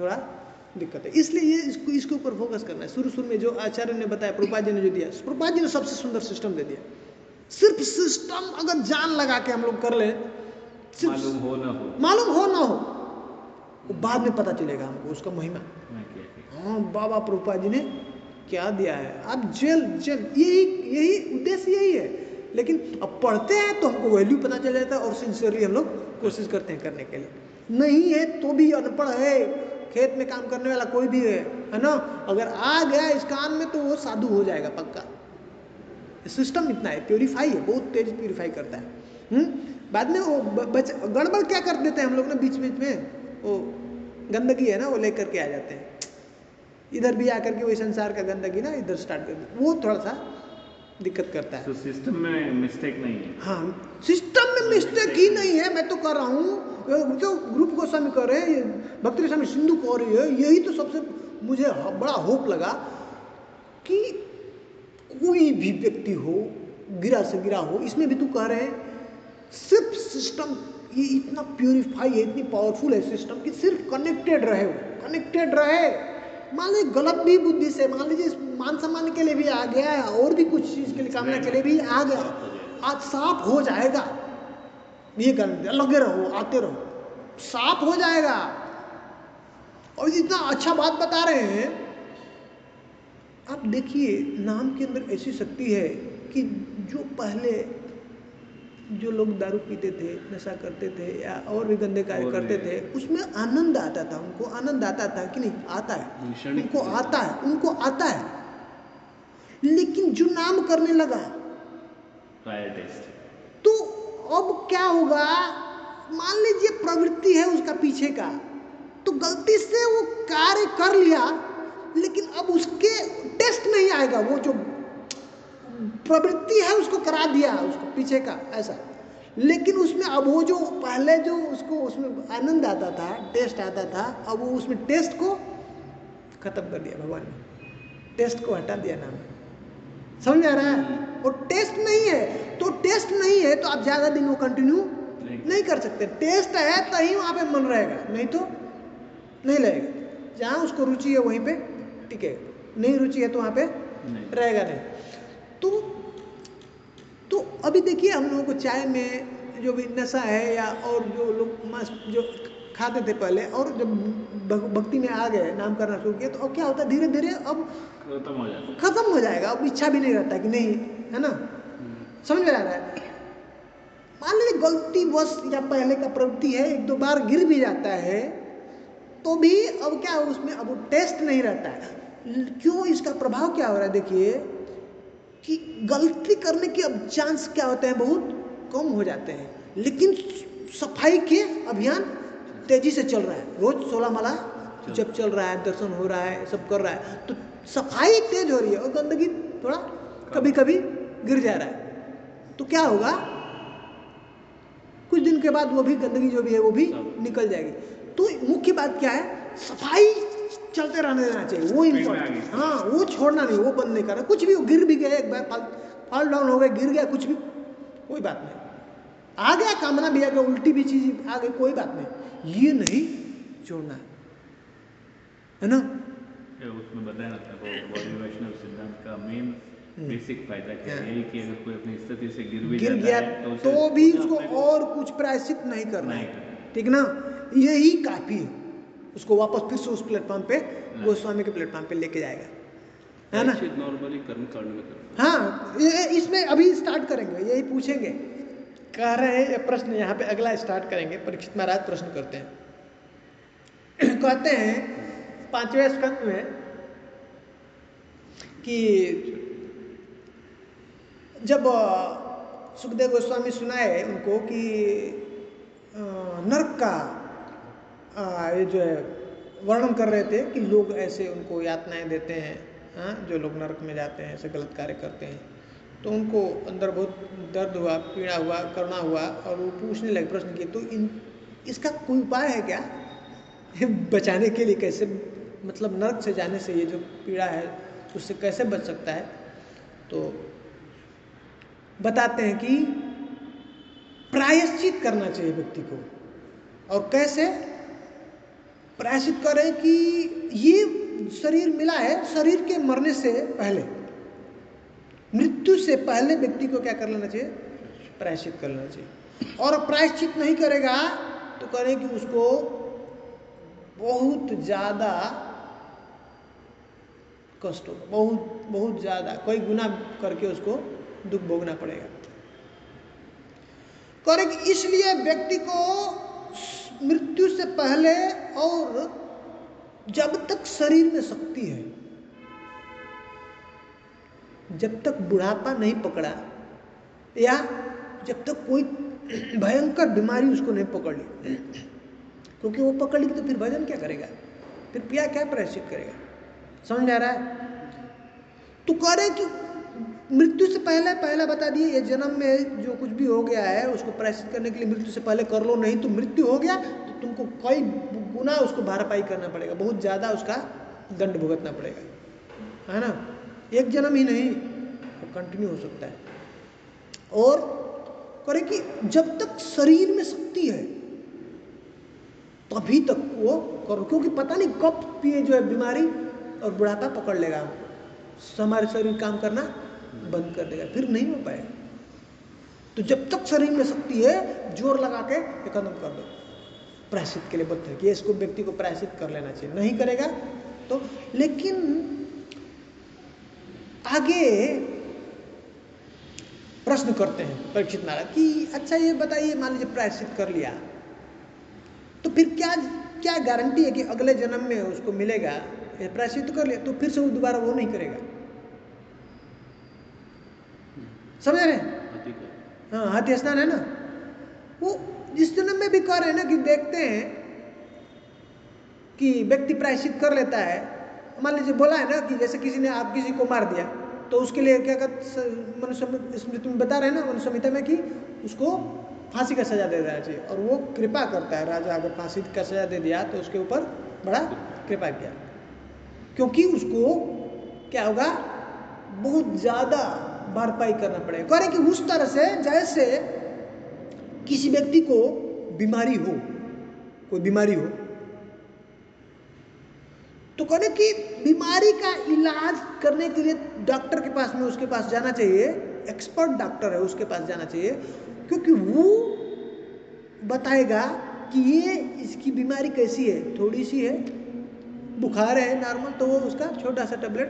S1: थोड़ा दिक्कत है, इसलिए ये इसके ऊपर फोकस करना है। शुरू में जो आचार्य ने बताया, प्रभुपाद जी ने जो दिया, प्रभुपाद जी ने सबसे सुंदर सिस्टम दे दिया। सिर्फ सिस्टम अगर जान लगा के हम लोग कर लें,
S2: मालूम हो ना
S1: हो, वो बाद में पता चलेगा हमको उसका महिमा। हाँ, बाबा प्रभुपाद जी ने क्या दिया है, आप जेल यही उद्देश्य यही है, लेकिन अब पढ़ते हैं तो हमको वैल्यू पता चल जाता है और सिंसियरली हम लोग कोशिश करते हैं करने के लिए। नहीं है तो भी अनपढ़ है, खेत में काम करने वाला कोई भी है ना, अगर आ गया इस काम में तो वो साधु हो जाएगा पक्का। सिस्टम इतना है, प्योरीफाई है, बहुत तेज प्योरीफाई करता है। बाद में वो गड़बड़ क्या कर देते हैं हम लोग ना, बीच में वो गंदगी है ना, वो लेकर के आ जाते हैं, इधर भी आकर के वही संसार का गंदगी ना इधर स्टार्ट कर देते, वो थोड़ा सा दिक्कत करता है।
S2: तो सिस्टम में मिस्टेक नहीं है।
S1: हाँ, सिस्टम में मिस्टेक ही नहीं है, मैं तो कर रहा हूँ, जो ग्रुप गोस्वामी कर रहे हैं, भक्ति स्वामी सिंधु कर रही है, यही तो सबसे मुझे बड़ा होप लगा कि कोई भी व्यक्ति हो, गिरा से गिरा हो, इसमें भी तू कह रहे हैं सिर्फ सिस्टम ये इतना प्यूरिफाई है, इतनी पावरफुल है सिस्टम कि सिर्फ कनेक्टेड रहे। मान लीजिए गलत भी बुद्धि से, मान लीजिए मान सम्मान के लिए भी आ गया है, और भी कुछ चीज के लिए कामना के लिए भी आ गया, आज साफ हो जाएगा। ये लगे रहो, आते रहो, साफ हो जाएगा। और इतना अच्छा बात बता रहे हैं, आप देखिए नाम के अंदर ऐसी शक्ति है कि जो पहले जो लोग दारू पीते थे, नशा करते थे या और भी गंदे कार्य करते थे, उसमें आनंद आता था, उनको आनंद आता था कि नहीं, आता है, उनको आता है, लेकिन जो नाम करने लगा तो अब क्या होगा, मान लीजिए प्रवृत्ति है उसका पीछे का, तो गलती से वो कार्य कर लिया, लेकिन अब उसके टेस्ट नहीं आएगा, वो जो प्रवृत्ति है उसको करा दिया उसको पीछे का ऐसा, लेकिन उसमें अब वो जो पहले जो उसको उसमें आनंद आता था, टेस्ट आता था, अब वो उसमें टेस्ट को खत्म कर दिया भगवान ने, टेस्ट को हटा दिया नाम। समझ में आ रहा है? और टेस्ट नहीं है तो आप ज्यादा दिन वो कंटिन्यू नहीं कर सकते। टेस्ट है तो ही वहां पे मन रहेगा, नहीं तो नहीं रहेगा। जहां उसको रुचि है वहीं पे टिकेगा, नहीं रुचि है तो वहां पे रहेगा नहीं। तो अभी देखिए हम लोगों को चाय में जो भी नशा है या और जो लोग जो खाते थे पहले, और जब भक्ति में आ गए, नाम करना शुरू किया, तो अब क्या होता है, धीरे धीरे अब खत्म हो जाएगा, अब इच्छा भी नहीं रहता कि नहीं, है ना। समझ में आ रहा है? मान लीजिए गलती वश या पहले का प्रवृत्ति है, एक दो बार गिर भी जाता है तो भी अब क्या उसमें अब टेस्ट नहीं रहता है। क्यों? इसका प्रभाव क्या हो रहा है, देखिए कि गलती करने के अब चांस क्या होते हैं, बहुत कम हो जाते हैं, लेकिन सफाई के अभियान तेजी से चल रहा है। रोज 16 माला जब चल रहा है, दर्शन हो रहा है, सब कर रहा है, तो सफाई तेज हो रही है और गंदगी थोड़ा कभी कभी गिर जा रहा है। तो क्या होगा, कुछ दिन के बाद वो भी गंदगी जो भी है वो भी निकल जाएगी। तो मुख्य बात क्या है, सफाई चलते रहने देना चाहिए, वो इम्पोर्टेंट। हाँ, वो छोड़ना नहीं, वो बंद नहीं करना। कुछ भी गिर भी गया, एक बार फॉल डाउन हो गया, गिर गया, कुछ भी कोई बात नहीं, आ गया, कामना भी आ गया, उल्टी भी चीज आ गई, कोई बात नहीं, ये नहीं छोड़ना है ना।
S2: उसमें बताया ना बौद्ध वैष्णव सिद्धांत का मेन बेसिक फायदा क्या है, यही कि अगर कोई अपनी स्थिति से गिर भी जाता
S1: गया
S2: है
S1: तो भी उसको और कुछ प्रायश्चित नहीं करना है, ठीक ना, यही काफी है, उसको वापस फिर से उस प्लेटफॉर्म पे, गोस्वामी के प्लेटफॉर्म पे लेके जाएगा, है ना।
S3: नॉर्मली कर्म कांड में करते
S1: हाँ, इसमें अभी स्टार्ट करेंगे, यही पूछेंगे, कह रहे हैं ये प्रश्न यहाँ पे अगला स्टार्ट करेंगे। परीक्षित महाराज प्रश्न करते हैं कहते हैं 5वें स्कंद में कि जब सुखदेव गोस्वामी सुनाए उनको कि नरक का ये जो है वर्णन कर रहे थे कि लोग ऐसे उनको यातनाएं देते हैं, हाँ, जो लोग नरक में जाते हैं, ऐसे गलत कार्य करते हैं, तो उनको अंदर बहुत दर्द हुआ, पीड़ा हुआ, करुणा हुआ, और वो पूछने लगे, प्रश्न किए, तो इसका कोई उपाय है क्या बचाने के लिए, कैसे, मतलब नरक से जाने से ये जो पीड़ा है उससे कैसे बच सकता है। तो बताते हैं कि प्रायश्चित करना चाहिए व्यक्ति को, और कैसे प्रायश्चित करें कि ये शरीर मिला है, शरीर के मरने से पहले, मृत्यु से पहले व्यक्ति को क्या कर लेना चाहिए, प्रायश्चित कर लेना चाहिए। और प्रायश्चित नहीं करेगा तो करें कि उसको बहुत ज्यादा कष्ट होगा, बहुत बहुत ज्यादा, कोई गुना करके उसको दुख भोगना पड़ेगा। करें कि इसलिए व्यक्ति को मृत्यु से पहले और जब तक शरीर में शक्ति है, जब तक बुढ़ापा नहीं पकड़ा, या जब तक कोई भयंकर बीमारी उसको नहीं पकड़ ली, क्योंकि वो पकड़ ली तो फिर भजन क्या करेगा, फिर पिया क्या प्रायश्चित करेगा, समझ आ रहा है। तो करे कि मृत्यु से पहले, पहला बता दिए, ये जन्म में जो कुछ भी हो गया है उसको प्रायश्चित करने के लिए मृत्यु से पहले कर लो, नहीं तो मृत्यु हो गया तो तुमको कई गुना उसको भारपाई करना पड़ेगा, बहुत ज्यादा उसका दंड भुगतना पड़ेगा, है ना। एक जन्म ही नहीं, वो कंटिन्यू हो सकता है। और करे कि जब तक शरीर में शक्ति है तभी तक वो करो, क्योंकि पता नहीं कब ये जो है बीमारी और बुढ़ापा पकड़ लेगा, हमारे शरीर काम करना बंद कर देगा, फिर नहीं हो पाएगा। तो जब तक शरीर में शक्ति है जोर लगा के ये कदम कर दो, प्रायश्चित के लिए बद्ध है कि इसको व्यक्ति को प्रायश्चित कर लेना चाहिए, नहीं करेगा तो। लेकिन आगे प्रश्न करते हैं परीक्षित महाराज कि अच्छा ये बताइए, मान लीजिए प्रायश्चित कर लिया तो फिर क्या क्या गारंटी है कि अगले जन्म में उसको मिलेगा, प्रायश्चित कर लिया तो फिर से वो दोबारा वो नहीं करेगा, समझ रहे हैं। हाँ, हाथी स्नान है ना, वो जिस जन्म में भी कर रहे हैं ना, कि देखते हैं कि व्यक्ति प्रायश्चित कर लेता है, मान लीजिए बोला है ना कि जैसे किसी ने आप किसी को मार दिया तो उसके लिए क्या मनुस्मृति स्मृति में बता रहे हैं ना, मनुस्मृति में, कि उसको फांसी का सजा दे देना चाहिए, और वो कृपा करता है, राजा अगर फांसी का सजा दे दिया तो उसके ऊपर बड़ा कृपा किया, क्योंकि उसको क्या होगा, बहुत ज्यादा भरपाई करना पड़ेगा। करें कि उस तरह से जैसे किसी व्यक्ति को बीमारी हो, कोई बीमारी हो, तो करें कि बीमारी का इलाज करने के लिए डॉक्टर के पास में, उसके पास जाना चाहिए, एक्सपर्ट डॉक्टर है उसके पास जाना चाहिए, क्योंकि वो बताएगा कि ये इसकी बीमारी कैसी है, थोड़ी सी है, बुखार है नॉर्मल, तो वो उसका छोटा सा टेबलेट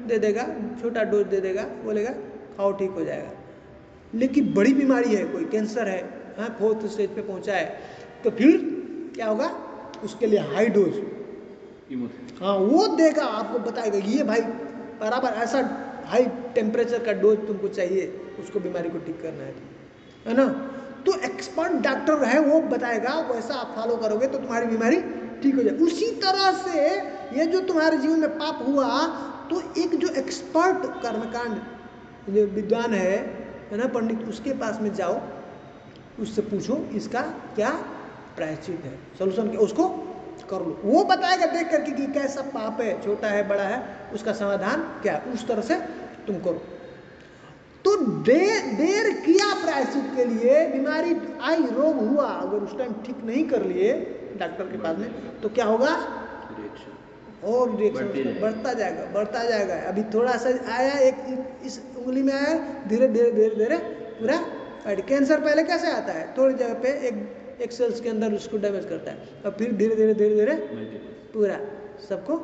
S1: दे देगा, छोटा डोज दे देगा, बोलेगा खाओ ठीक हो जाएगा। लेकिन बड़ी बीमारी है, कोई कैंसर है, हाँ 4th स्टेज पे पहुंचा है, तो फिर क्या होगा, उसके लिए हाई डोज, हाँ वो देगा, आपको बताएगा ये भाई बराबर ऐसा हाई टेम्परेचर का डोज तुमको चाहिए, उसको बीमारी को ठीक करना है ना। तो एक्सपर्ट डॉक्टर है, वो बताएगा, वैसा आप फॉलो करोगे तो तुम्हारी बीमारी ठीक हो जाए। उसी तरह से ये जो तुम्हारे जीवन में पाप हुआ, तो एक जो एक्सपर्ट कर्मकांड जो विद्वान है, है ना पंडित, उसके पास में जाओ, उससे पूछो इसका क्या प्रायश्चित है, सोल्यूशन क्या, उसको कर लो, वो बताएगा देख करके कि कैसा पाप है, छोटा है बड़ा है, उसका समाधान क्या, उस तरह से तुम करो। तो देर किया प्रायश्चित के लिए, बीमारी आई, रोग हुआ, अगर उस टाइम ठीक नहीं कर लिए डॉक्टर के पास में, तो क्या होगा, और रिएक्शन बढ़ता जाएगा। अभी थोड़ा सा आया, एक इस उंगली में आया, धीरे धीरे धीरे धीरे पूरा कैंसर पहले कैसे आता है, थोड़ी जगह पे एक सेल्स के अंदर उसको डैमेज करता है, और फिर धीरे धीरे धीरे धीरे पूरा सबको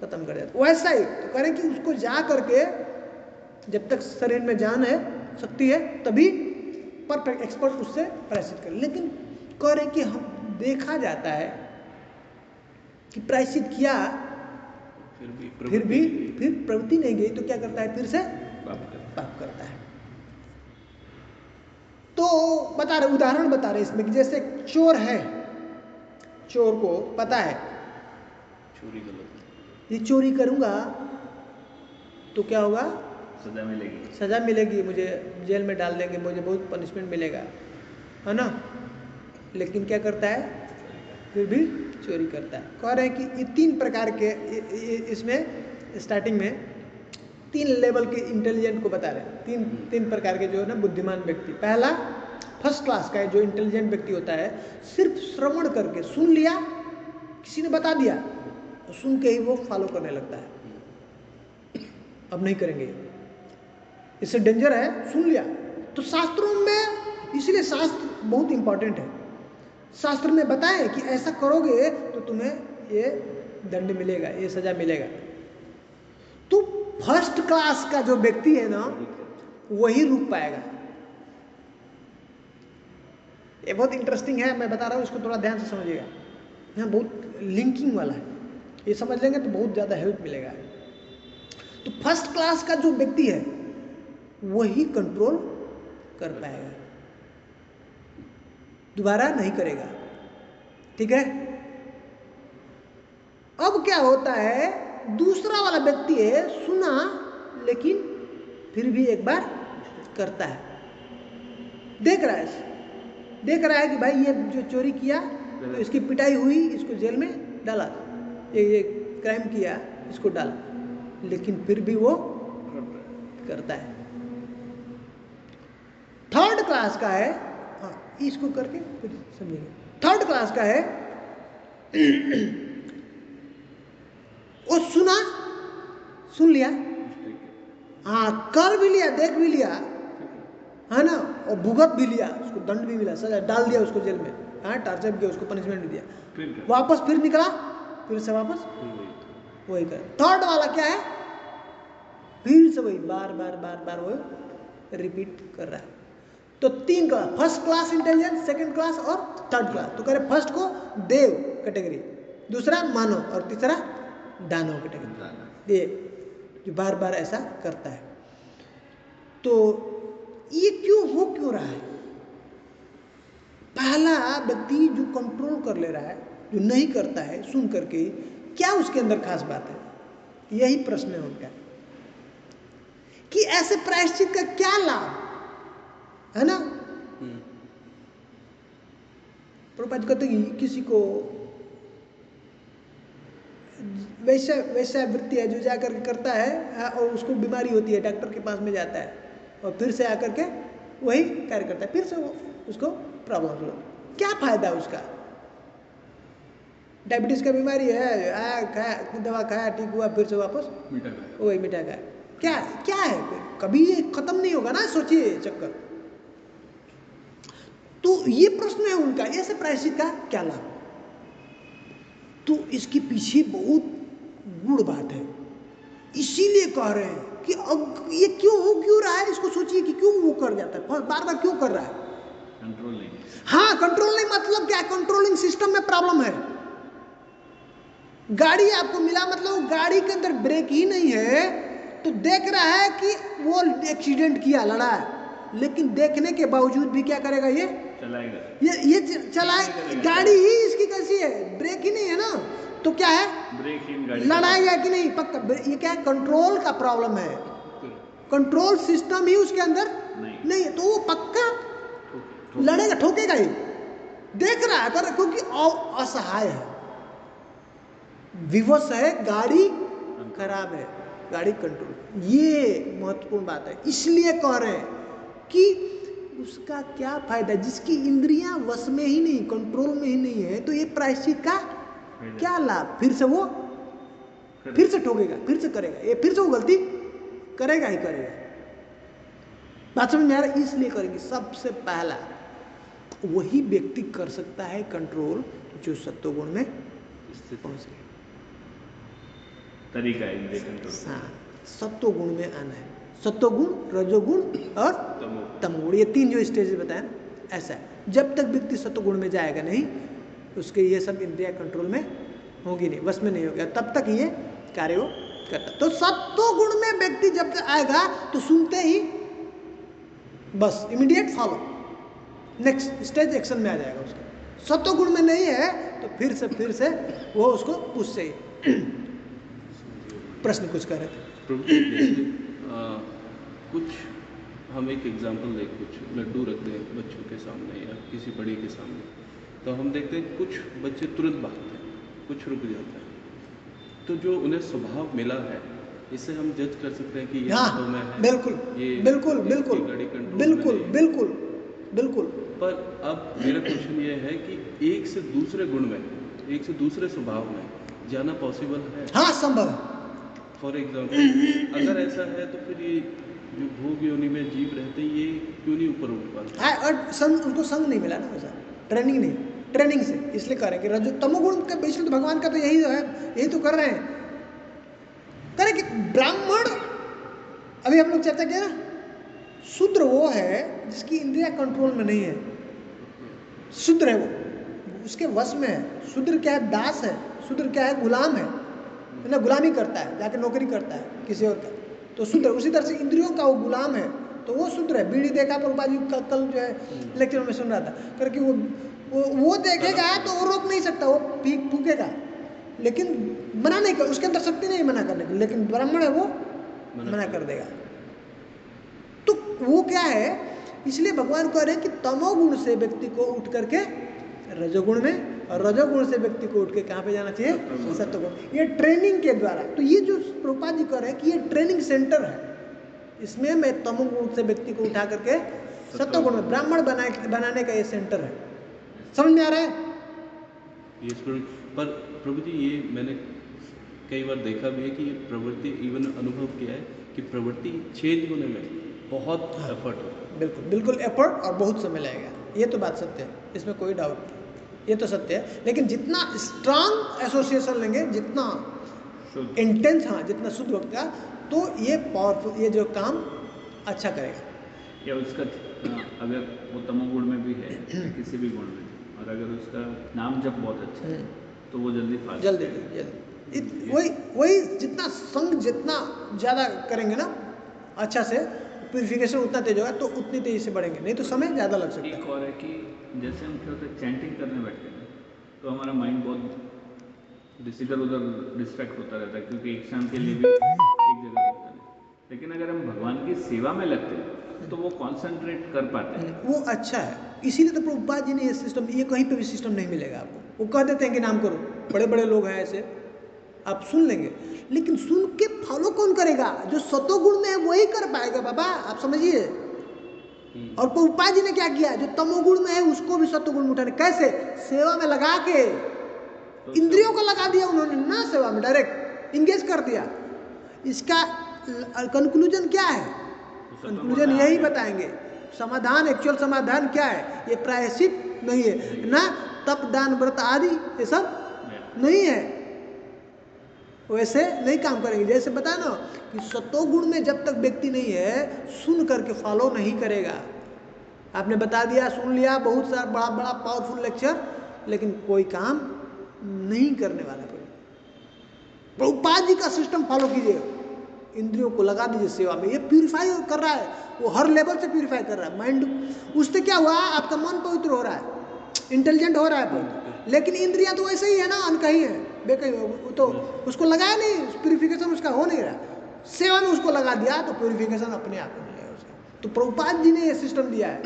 S1: खत्म कर देता है। वैसा ही तो करें कि उसको जा करके, जब तक शरीर में जान है, शक्ति है, तभी परफेक्ट एक्सपर्ट उससे प्रायश्चित करें। लेकिन करें कि हम देखा जाता है कि प्रायश्चित किया, फिर प्रवृत्ति नहीं गई, तो क्या करता है, फिर से पाप करता है। तो बता रहे, उदाहरण बता रहे इसमें कि जैसे चोर है, चोर को पता है
S3: चोरी गलत,
S1: ये चोरी करूंगा तो क्या होगा,
S2: सजा
S1: मिलेगी, मुझे जेल में डाल देंगे, मुझे बहुत पनिशमेंट मिलेगा, है ना। लेकिन क्या करता है, फिर भी चोरी करता है। कह रहे हैं कि ये 3 प्रकार के, इसमें स्टार्टिंग में 3 लेवल के इंटेलिजेंट को बता रहे हैं, 3 प्रकार के जो है ना बुद्धिमान व्यक्ति। पहला फर्स्ट क्लास का है, जो इंटेलिजेंट व्यक्ति होता है, सिर्फ श्रवण करके, सुन लिया, किसी ने बता दिया, तो सुन के ही वो फॉलो करने लगता है, अब नहीं करेंगे, इससे डेंजर है, सुन लिया। तो शास्त्रों में, इसलिए शास्त्र बहुत इंपॉर्टेंट है, शास्त्र में बताएं कि ऐसा करोगे तो तुम्हें ये दंड मिलेगा, ये सजा मिलेगा। तो फर्स्ट क्लास का जो व्यक्ति है ना, वही रुक पाएगा। ये बहुत इंटरेस्टिंग है, मैं बता रहा हूं, इसको थोड़ा ध्यान से समझिएगा, यहाँ बहुत लिंकिंग वाला है, ये समझ लेंगे तो बहुत ज्यादा हेल्प मिलेगा। तो फर्स्ट क्लास का जो व्यक्ति है वही कंट्रोल कर पाएगा, दोबारा नहीं करेगा, ठीक है। अब क्या होता है, दूसरा वाला व्यक्ति है, सुना लेकिन फिर भी एक बार करता है, देख रहा है कि भाई ये जो चोरी किया तो इसकी पिटाई हुई, इसको जेल में डाला, ये क्राइम किया, इसको डाला, लेकिन फिर भी वो करता है। थर्ड क्लास का है, इसको करके फिर समझेंगे। थर्ड क्लास का है, वो सुन लिया, हाँ, कर भी लिया, देख भी लिया, है ना, और भुगत भी लिया, उसको दंड भी मिला, सजा डाल दिया उसको जेल में, हाँ, टॉर्चर किया, उसको पनिशमेंट भी दिया, वापस फिर निकला, फिर से वापस वही कर। थर्ड वाला क्या है, फिर से वही बार बार वो रिपीट कर रहा है। तो 3 class, first class intelligence, second class और थर्ड क्लास। तो कह रहे फर्स्ट को देव कैटेगरी, दूसरा मानव, और तीसरा दानव कैटेगरी, ये जो बार बार ऐसा करता है। तो ये क्यों रहा है? पहला व्यक्ति जो कंट्रोल कर ले रहा है, जो नहीं करता है सुन करके, क्या उसके अंदर खास बात है? यही प्रश्न है उनका कि ऐसे प्रायश्चित का क्या लाभ है ना। प्रभुपाद कहते हैं कि किसी को वैसा वृत्ति है जो जाकर के करता है और उसको बीमारी होती है, डॉक्टर के पास में जाता है और फिर से आकर के वही कार्य करता है, फिर से उसको प्रॉब्लम हो, क्या फायदा उसका? डायबिटीज का बीमारी है, आया खाया, दवा खाया, ठीक हुआ, फिर से वापस वही मिठा खाया, क्या है? कभी ये खत्म नहीं होगा ना, सोचिए चक्कर। तो ये प्रश्न है उनका, ऐसे प्रायश्चित का क्या लाभ? तो इसके पीछे बहुत गूढ़ बात है, इसीलिए कह रहे हैं कि अब ये क्यों रहा है, इसको सोचिए कि क्यों वो कर जाता है, बार बार क्यों कर रहा है?
S2: कंट्रोल नहीं।
S1: हाँ, कंट्रोल नहीं मतलब क्या? कंट्रोलिंग सिस्टम में प्रॉब्लम है। गाड़ी आपको मिला, मतलब गाड़ी के अंदर ब्रेक ही नहीं है, तो देख रहा है कि वो एक्सीडेंट किया, लड़ा है, लेकिन देखने के बावजूद भी क्या करेगा? ये चलाएगा, ये चलाए। गाड़ी ही इसकी कैसी है? ब्रेक ही नहीं है ना, तो क्या है?
S2: ब्रेक इन गाड़ी
S1: लड़ाएगा कि नहीं? पक्का। ये क्या है? कंट्रोल का प्रॉब्लम है, कंट्रोल सिस्टम ही उसके अंदर नहीं है तो वो पक्का लड़ेगा, ठोकेगा ही, देख रहा है कर, क्योंकि असहाय है, विवश है, गाड़ी खराब है, गाड़ी कंट्रोल। ये महत्वपूर्ण बात है, इसलिए कह रहे हैं कि उसका क्या फायदा, जिसकी इंद्रियां वश में ही नहीं, कंट्रोल में ही नहीं है, तो ये प्रायश्चित का क्या लाभ। फिर से वो फिर से ठोकेगा, फिर से करेगा, ये फिर से वो गलती करेगा ही करेगा। बात समझ में आ रहा है? इसलिए करेंगे। सबसे पहला वही व्यक्ति कर सकता है कंट्रोल जो सत्वगुण में पहुंच गया।
S2: तरीका है इंद्रिय कंट्रोल।
S1: हाँ, सत्वगुण में आना है। सत्वगुण, रजोगुण और तमोगुण, ये तीन जो स्टेज बताया ना, ऐसा है। जब तक व्यक्ति सत्वगुण में जाएगा नहीं, उसके ये सब इंद्रिया कंट्रोल में होगी नहीं, बस में नहीं होगा, तब तक ये कार्य वो करता। तो सत्वगुण में व्यक्ति जब तक आएगा तो सुनते ही बस immediate follow, next stage action में आ जाएगा उसका। सत्वगुण में नहीं है तो फिर से वो उसको उससे प्रश्न कुछ कर रहे थे।
S3: कुछ हम एक एग्जांपल दें, कुछ लड्डू रख दें बच्चों के सामने या किसी बड़ी के सामने, तो हम देखते हैं कुछ बच्चे तुरंत भागते हैं, कुछ रुक जाते हैं। तो जो उन्हें स्वभाव मिला है, इससे हम जज कर सकते हैं कि ये
S1: हाँ,
S3: में है,
S1: बिल्कुल
S3: ये
S1: बिल्कुल बिल्कुल
S3: गाड़ी कंट्रोल
S1: बिल्कुल बिल्कुल बिल्कुल।
S3: पर अब मेरा क्वेश्चन ये है कि एक से दूसरे गुण में, एक से दूसरे स्वभाव में जाना पॉसिबल है?
S1: हाँ, संभव है।
S3: फॉर एग्जाम्पल अगर ऐसा है तो फिर ये जो भोग योनि में जीव रहते हैं, ये क्यों नहीं ऊपर उठ पाते?
S1: और उनको संग नहीं मिला ना, वैसा ट्रेनिंग नहीं, ट्रेनिंग से इसलिए कह रहे हैं कि रजो तमोगुण का बेसिस तो भगवान का तो यही है, यही तो कर रहे हैं। करें कि ब्राह्मण, अभी हम लोग चर्चा किया ना, शूद्र वो है जिसकी इंद्रिया कंट्रोल में नहीं है, शूद्र है वो, उसके वश में है। शूद्र क्या है? दास है। शूद्र क्या है? गुलाम है ना, गुलामी करता है, जाके नौकरी करता है किसी और का, तो शूद्र। उसी तरह से इंद्रियों का वो गुलाम है, तो वो शूद्र है। बीड़ी देखा प्रभुपाद जी का कल जो है लेक्चर में सुन रहा था, करके वो देखेगा तो वो रोक नहीं सकता, वो फूकेगा, लेकिन मना नहीं कर, उसके अंदर शक्ति नहीं मना करने की, लेकिन ब्राह्मण है वो मना कर देगा। तो वो क्या है, इसलिए भगवान कह रहे हैं कि तमोगुण से व्यक्ति को उठ करके रजोगुण में, और रजोगुण से व्यक्ति को उठ के कहाँ पे जाना चाहिए? सत्वगुण। ये ट्रेनिंग के द्वारा। तो ये जो प्रभुपाद जी कह रहे हैं कि ये ट्रेनिंग सेंटर है, इसमें मैं तमोगुण से व्यक्ति को उठा करके सत्वगुण में ब्राह्मण बनाने का ये सेंटर है। समझ में आ रहा है?
S3: यस पर प्रभु जी, ये मैंने कई बार देखा भी है कि ये प्रवृत्ति, इवन अनुभव किया है कि प्रवृत्ति चेंज होने में बहुत एफर्ट होता है।
S1: बिल्कुल बिल्कुल एफर्ट, और बहुत समय लगेगा, ये तो बात सत्य है, इसमें कोई डाउट नहीं, ये तो सत्य है। लेकिन जितना स्ट्रांग एसोसिएशन लेंगे, जितना इंटेंस, हाँ, जितना शुद्ध होगा, तो ये पावरफुल, ये जो काम अच्छा करेगा।
S2: या उसका अगर वो तमोगुण में भी है किसी भी गुण में, और अगर उसका नाम जब बहुत अच्छा है तो वो जल्दी
S1: वही जितना संग जितना ज़्यादा करेंगे ना अच्छा से, प्यूरिफिकेशन उतना तेज होगा, तो उतनी तेजी से बढ़ेंगे, नहीं तो समय ज़्यादा लग सकता है।
S2: एक और है कि जैसे हम क्या होता है, चैंटिंग करने बैठते हैं तो हमारा माइंड बहुत इधर उधर डिस्ट्रैक्ट होता रहता है, क्योंकि एक क्षण के लिए भी एक जगह रहता है। लेकिन अगर हम भगवान की सेवा में लगते हैं तो वो कॉन्सेंट्रेट कर पाते हैं,
S1: वो अच्छा है। इसीलिए तो प्रभुपाद जी ने ये सिस्टम, ये कहीं पे भी सिस्टम नहीं मिलेगा आपको। वो कह देते हैं कि नाम करो, बड़े बड़े लोग हैं ऐसे, आप सुन लेंगे, लेकिन सुन के फॉलो कौन करेगा? जो सतोगुण में है वही कर पाएगा बाबा, आप समझिए। और प्रभुपाद जी ने क्या किया? जो तमोगुण में है उसको भी सत्वगुण में उठाने, कैसे? सेवा में लगा के, इंद्रियों को लगा दिया उन्होंने ना, सेवा में डायरेक्ट इंगेज कर दिया। इसका कंक्लूजन क्या है? कंक्लूजन यही बताएंगे। समाधान, एक्चुअल समाधान क्या है? ये प्रायश्चित नहीं है ना, तप दान व्रत आदि ये सब नहीं है, वैसे नहीं काम करेंगे। जैसे बताया ना कि सतोगुण में जब तक व्यक्ति नहीं है, सुन करके फॉलो नहीं करेगा। आपने बता दिया, सुन लिया, बहुत सारा बड़ा बड़ा पावरफुल लेक्चर, लेकिन कोई काम नहीं करने वाला। प्रभुपाद जी का सिस्टम फॉलो कीजिए, इंद्रियों को लगा दीजिए सेवा में। ये प्यूरिफाई कर रहा है, वो हर लेवल से प्यूरिफाई कर रहा है माइंड। उससे क्या हुआ? आपका मन पवित्र हो रहा है, इंटेलिजेंट हो रहा है पवित्र। लेकिन इंद्रियां तो वैसे ही है ना, अनकही है, बेकही, तो उसको लगाया नहीं, प्यूरिफिकेशन उसका हो नहीं रहा। सेवा में उसको लगा दिया तो प्यूरिफिकेशन अपने आप हो जाएगा उसका। तो प्रभुपाद जी ने ये सिस्टम दिया है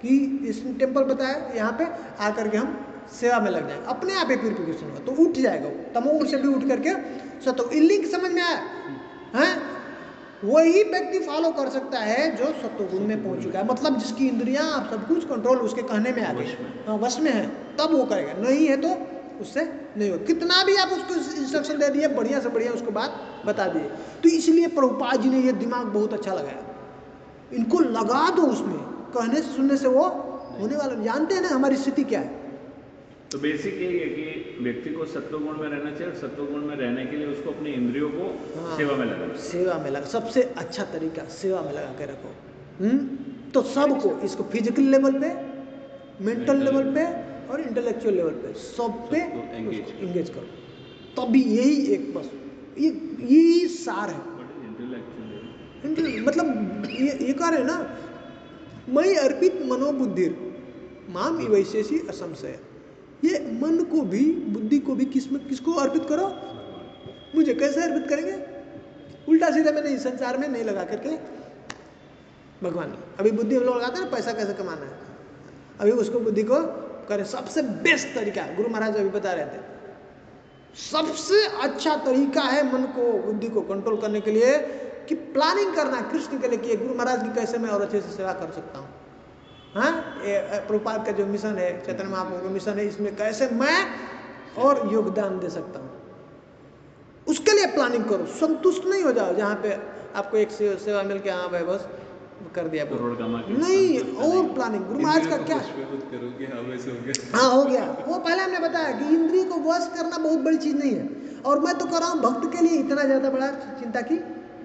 S1: कि इस टेम्पल बताया, यहाँ पे आकर के हम सेवा में लग जाए, अपने आप ही प्यूरिफिकेशन होगा, तो उठ जाएगा वो तमोगुण से भी उठ करके सतो। लिंक समझ में आया हैं? वही व्यक्ति फॉलो कर सकता है जो सत्वगुण में पहुंच चुका है, मतलब जिसकी इंद्रियां सब कुछ कंट्रोल उसके कहने में आ गई, हाँ वश में है, तब वो करेगा, नहीं है तो उससे नहीं हो। कितना भी आप उसको इंस्ट्रक्शन दे दिए, बढ़िया से बढ़िया उसको बात बता दिए। तो इसलिए प्रभुपाद जी ने ये दिमाग बहुत अच्छा लगाया, इनको लगा दो उसमें, कहने से सुनने से वो होने वाला। जानते हैं ना हमारी स्थिति क्या है।
S2: तो बेसिक यही है कि व्यक्ति को सत्वगुण में रहना चाहिए, और सत्वगुण में रहने के लिए उसको अपनी इंद्रियों को सेवा में लगाना,
S1: सेवा में लगा, सबसे अच्छा तरीका सेवा में लगा के रखो। तो सबको, इसको फिजिकल लेवल पे, मेंटल लेवल पे और इंटेलेक्चुअल लेवल पे, सब पे एंगेज करो, तभी यही एक बस यही सार है। मतलब ये कह रहे हैं ना, मई अर्पित मनोबुद्धिर माम इवैशेषी असंशय, ये मन को भी बुद्धि को भी किसको अर्पित करो, मुझे। कैसे अर्पित करेंगे? उल्टा सीधा में नहीं, संसार में नहीं लगा करके भगवान। अभी बुद्धि हम लोग लगाते हैं ना, पैसा कैसे कमाना है, अभी उसको बुद्धि को करें। सबसे बेस्ट तरीका गुरु महाराज अभी बता रहे थे, सबसे अच्छा तरीका है मन को बुद्धि को कंट्रोल करने के लिए कि प्लानिंग करना कृष्ण के लिए कि गुरु महाराज की कैसे मैं और अच्छे से सेवा कर सकता हूँ। हाँ, प्रभुपाद का जो मिशन है, चैतन्य महाप्रभु का मिशन है, इसमें कैसे मैं और योगदान दे सकता हूँ, उसके लिए प्लानिंग करो। संतुष्ट नहीं हो जाओ जहाँ पे आपको एक सेवा मिल के हाँ भाई बस कर दिया, नहीं, और प्लानिंग। गुरु महाराज का क्या, हाँ हो गया, वो पहले हमने बताया कि इंद्रिय को वश करना बहुत बड़ी चीज नहीं है, और मैं तो कर रहा हूँ भक्त के लिए, इतना ज्यादा बड़ा चिंता की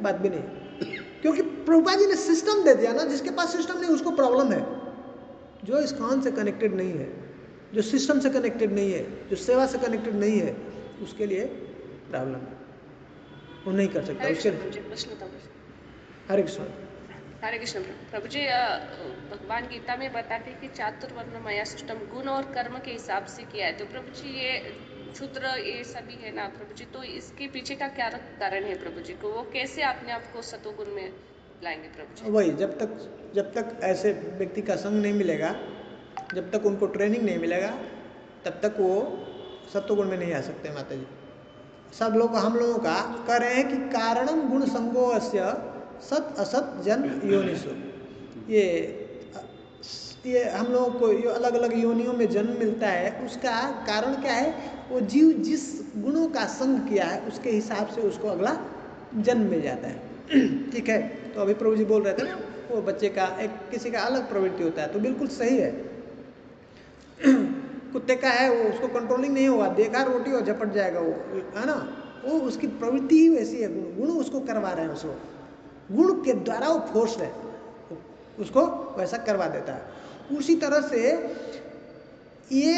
S1: बात भी नहीं, क्योंकि प्रभुपाद जी ने सिस्टम दे दिया ना। जिसके पास सिस्टम नहीं उसको प्रॉब्लम है, जो इस कान से कनेक्टेड नहीं है, जो सिस्टम से कनेक्टेड नहीं है, जो सेवा से कनेक्टेड नहीं है, उसके लिए प्रॉब्लम है, वो नहीं कर सकता। उसके हरे कृष्ण।
S4: हरे कृष्ण प्रभु जी, भगवान गीता में बताते हैं कि चातुर्वर्णमय सिस्टम गुण और कर्म के हिसाब से किया है। तो प्रभु जी ये शूद्र ये सभी है ना प्रभु जी, तो इसके पीछे का क्या कारण है प्रभु जी को, वो कैसे अपने आप को सतोगुण में लाएंगे प्रभु जी?
S1: वही, जब तक ऐसे व्यक्ति का संग नहीं मिलेगा, जब तक उनको ट्रेनिंग नहीं मिलेगा, तब तक वो सत्वगुण में नहीं आ सकते। माता जी, सब लोग हम लोगों का कह रहे हैं कि कारणम गुण संगो अस्य सत असत जन्म योनिषु, ये हम लोगों को ये अलग अलग योनियों में जन्म मिलता है, उसका कारण क्या है? वो जीव जिस गुणों का संग किया है उसके हिसाब से उसको अगला जन्म मिल जाता है। ठीक है, तो अभी प्रभु जी बोल रहे थे ना, वो बच्चे का एक किसी का अलग प्रवृत्ति होता है, तो बिल्कुल सही है। कुत्ते का है, वो उसको कंट्रोलिंग नहीं हुआ, देखा रोटी और झपट जाएगा वो, है ना, वो उसकी प्रवृत्ति ही वैसी है, गुण उसको करवा रहे हैं, उसको गुण के द्वारा वो फोर्स है, उसको वैसा करवा देता है। उसी तरह से ये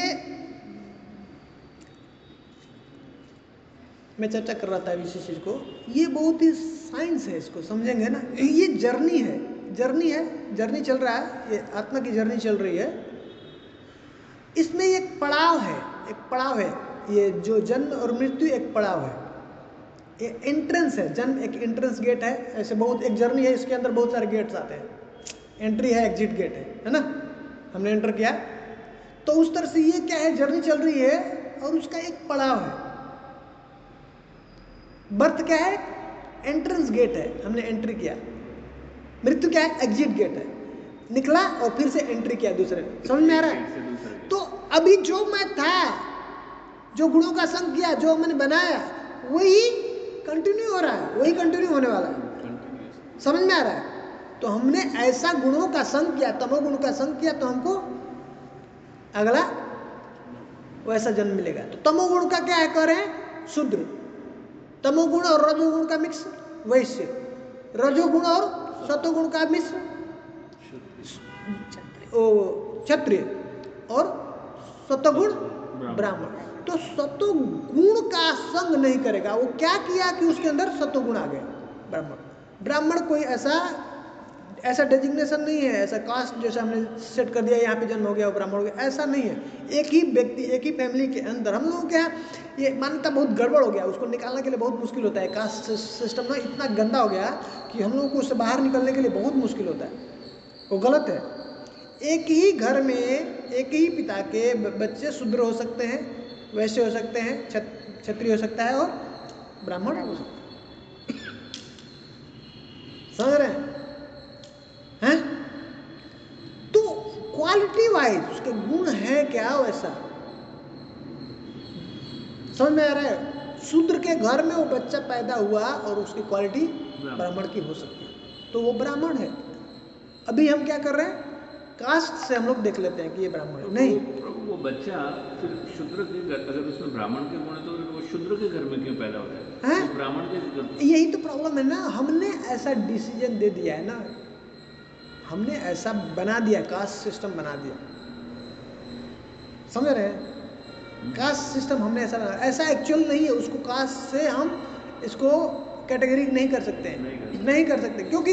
S1: मैं चर्चा कर रहा था इसी चीज को, ये बहुत ही साइंस है, इसको समझेंगे ना, ये जर्नी है, जर्नी चल रहा है, ये आत्मा की जर्नी चल रही है। इसमें एक पड़ाव है, ये जो जन्म और मृत्यु एक पड़ाव है, ये एंट्रेंस है। जन्म एक एंट्रेंस गेट है, ऐसे बहुत एक जर्नी है, इसके अंदर बहुत सारे गेट्स आते हैं, एंट्री है, एग्जिट गेट है ना, हमने एंटर किया, तो उस तरह से ये क्या है, जर्नी चल रही है और उसका एक पड़ाव है। बर्थ क्या है? एंट्रेंस गेट है, हमने एंट्री किया। मृत्यु क्या है? एग्जिट गेट है, निकला और फिर से एंट्री किया दूसरे। समझ में आ रहा है? तो अभी जो मैं था, जो गुणों का संग किया, जो मैंने बनाया, वही कंटिन्यू हो रहा है, वही कंटिन्यू होने वाला है। समझ में आ रहा है? तो हमने ऐसा गुणों का संग किया, तमोगुण का संग किया, तो हमको अगला वैसा जन्म मिलेगा। तो तमोगुण का क्या है, कह रहे हैं शूद्र, तमोगुण और रजोगुण का मिक्स वैश्य, रजोगुण और सतोगुण का मिश्र क्षत्रिय, और सतोगुण ब्राह्मण। तो सतोगुण का संग नहीं करेगा, वो क्या किया कि उसके अंदर सतोगुण आ गया। ब्राह्मण कोई ऐसा डेजिग्नेशन नहीं है, ऐसा कास्ट जैसे हमने सेट कर दिया यहाँ पे जन्म हो गया वो ब्राह्मण हो गया, ऐसा नहीं है। एक ही व्यक्ति, एक ही फैमिली के अंदर हम लोगों के यहाँ ये मान्यता बहुत गड़बड़ हो गया, उसको निकालने के लिए बहुत मुश्किल होता है। कास्ट सिस्टम ना इतना गंदा हो गया कि हम लोगों को उससे बाहर निकलने के लिए बहुत मुश्किल होता है। वो गलत है। एक ही घर में एक ही पिता के बच्चे शूद्र हो सकते हैं, वैश्य हो सकते हैं, क्षत्रिय हो सकता है और ब्राह्मण हो सकता है। समझ रहे हैं? तो क्वालिटी वाइज उसके गुण है क्या वैसा, समझ में आ रहा है? शूद्र के घर में वो बच्चा पैदा हुआ और उसकी क्वालिटी ब्राह्मण की हो सकती है, तो वो ब्राह्मण है। अभी हम क्या कर रहे हैं, कास्ट से हम लोग देख लेते हैं कि ये ब्राह्मण है। नहीं,
S2: वो बच्चा फिर शूद्र के घर, अगर उसमें ब्राह्मण के गुण है तो वो शूद्र के घर में क्यों पैदा होता है? वो ब्राह्मण के घर।
S1: यही तो प्रॉब्लम है ना, हमने ऐसा डिसीजन दे दिया है ना, हमने ऐसा बना दिया, कास्ट सिस्टम बना दिया। समझ रहे हैं? कास्ट सिस्टम हमने ऐसा बना, ऐसा एक्चुअल नहीं है। उसको कास्ट से हम इसको कैटेगरी नहीं कर सकते हैं, नहीं कर सकते, क्योंकि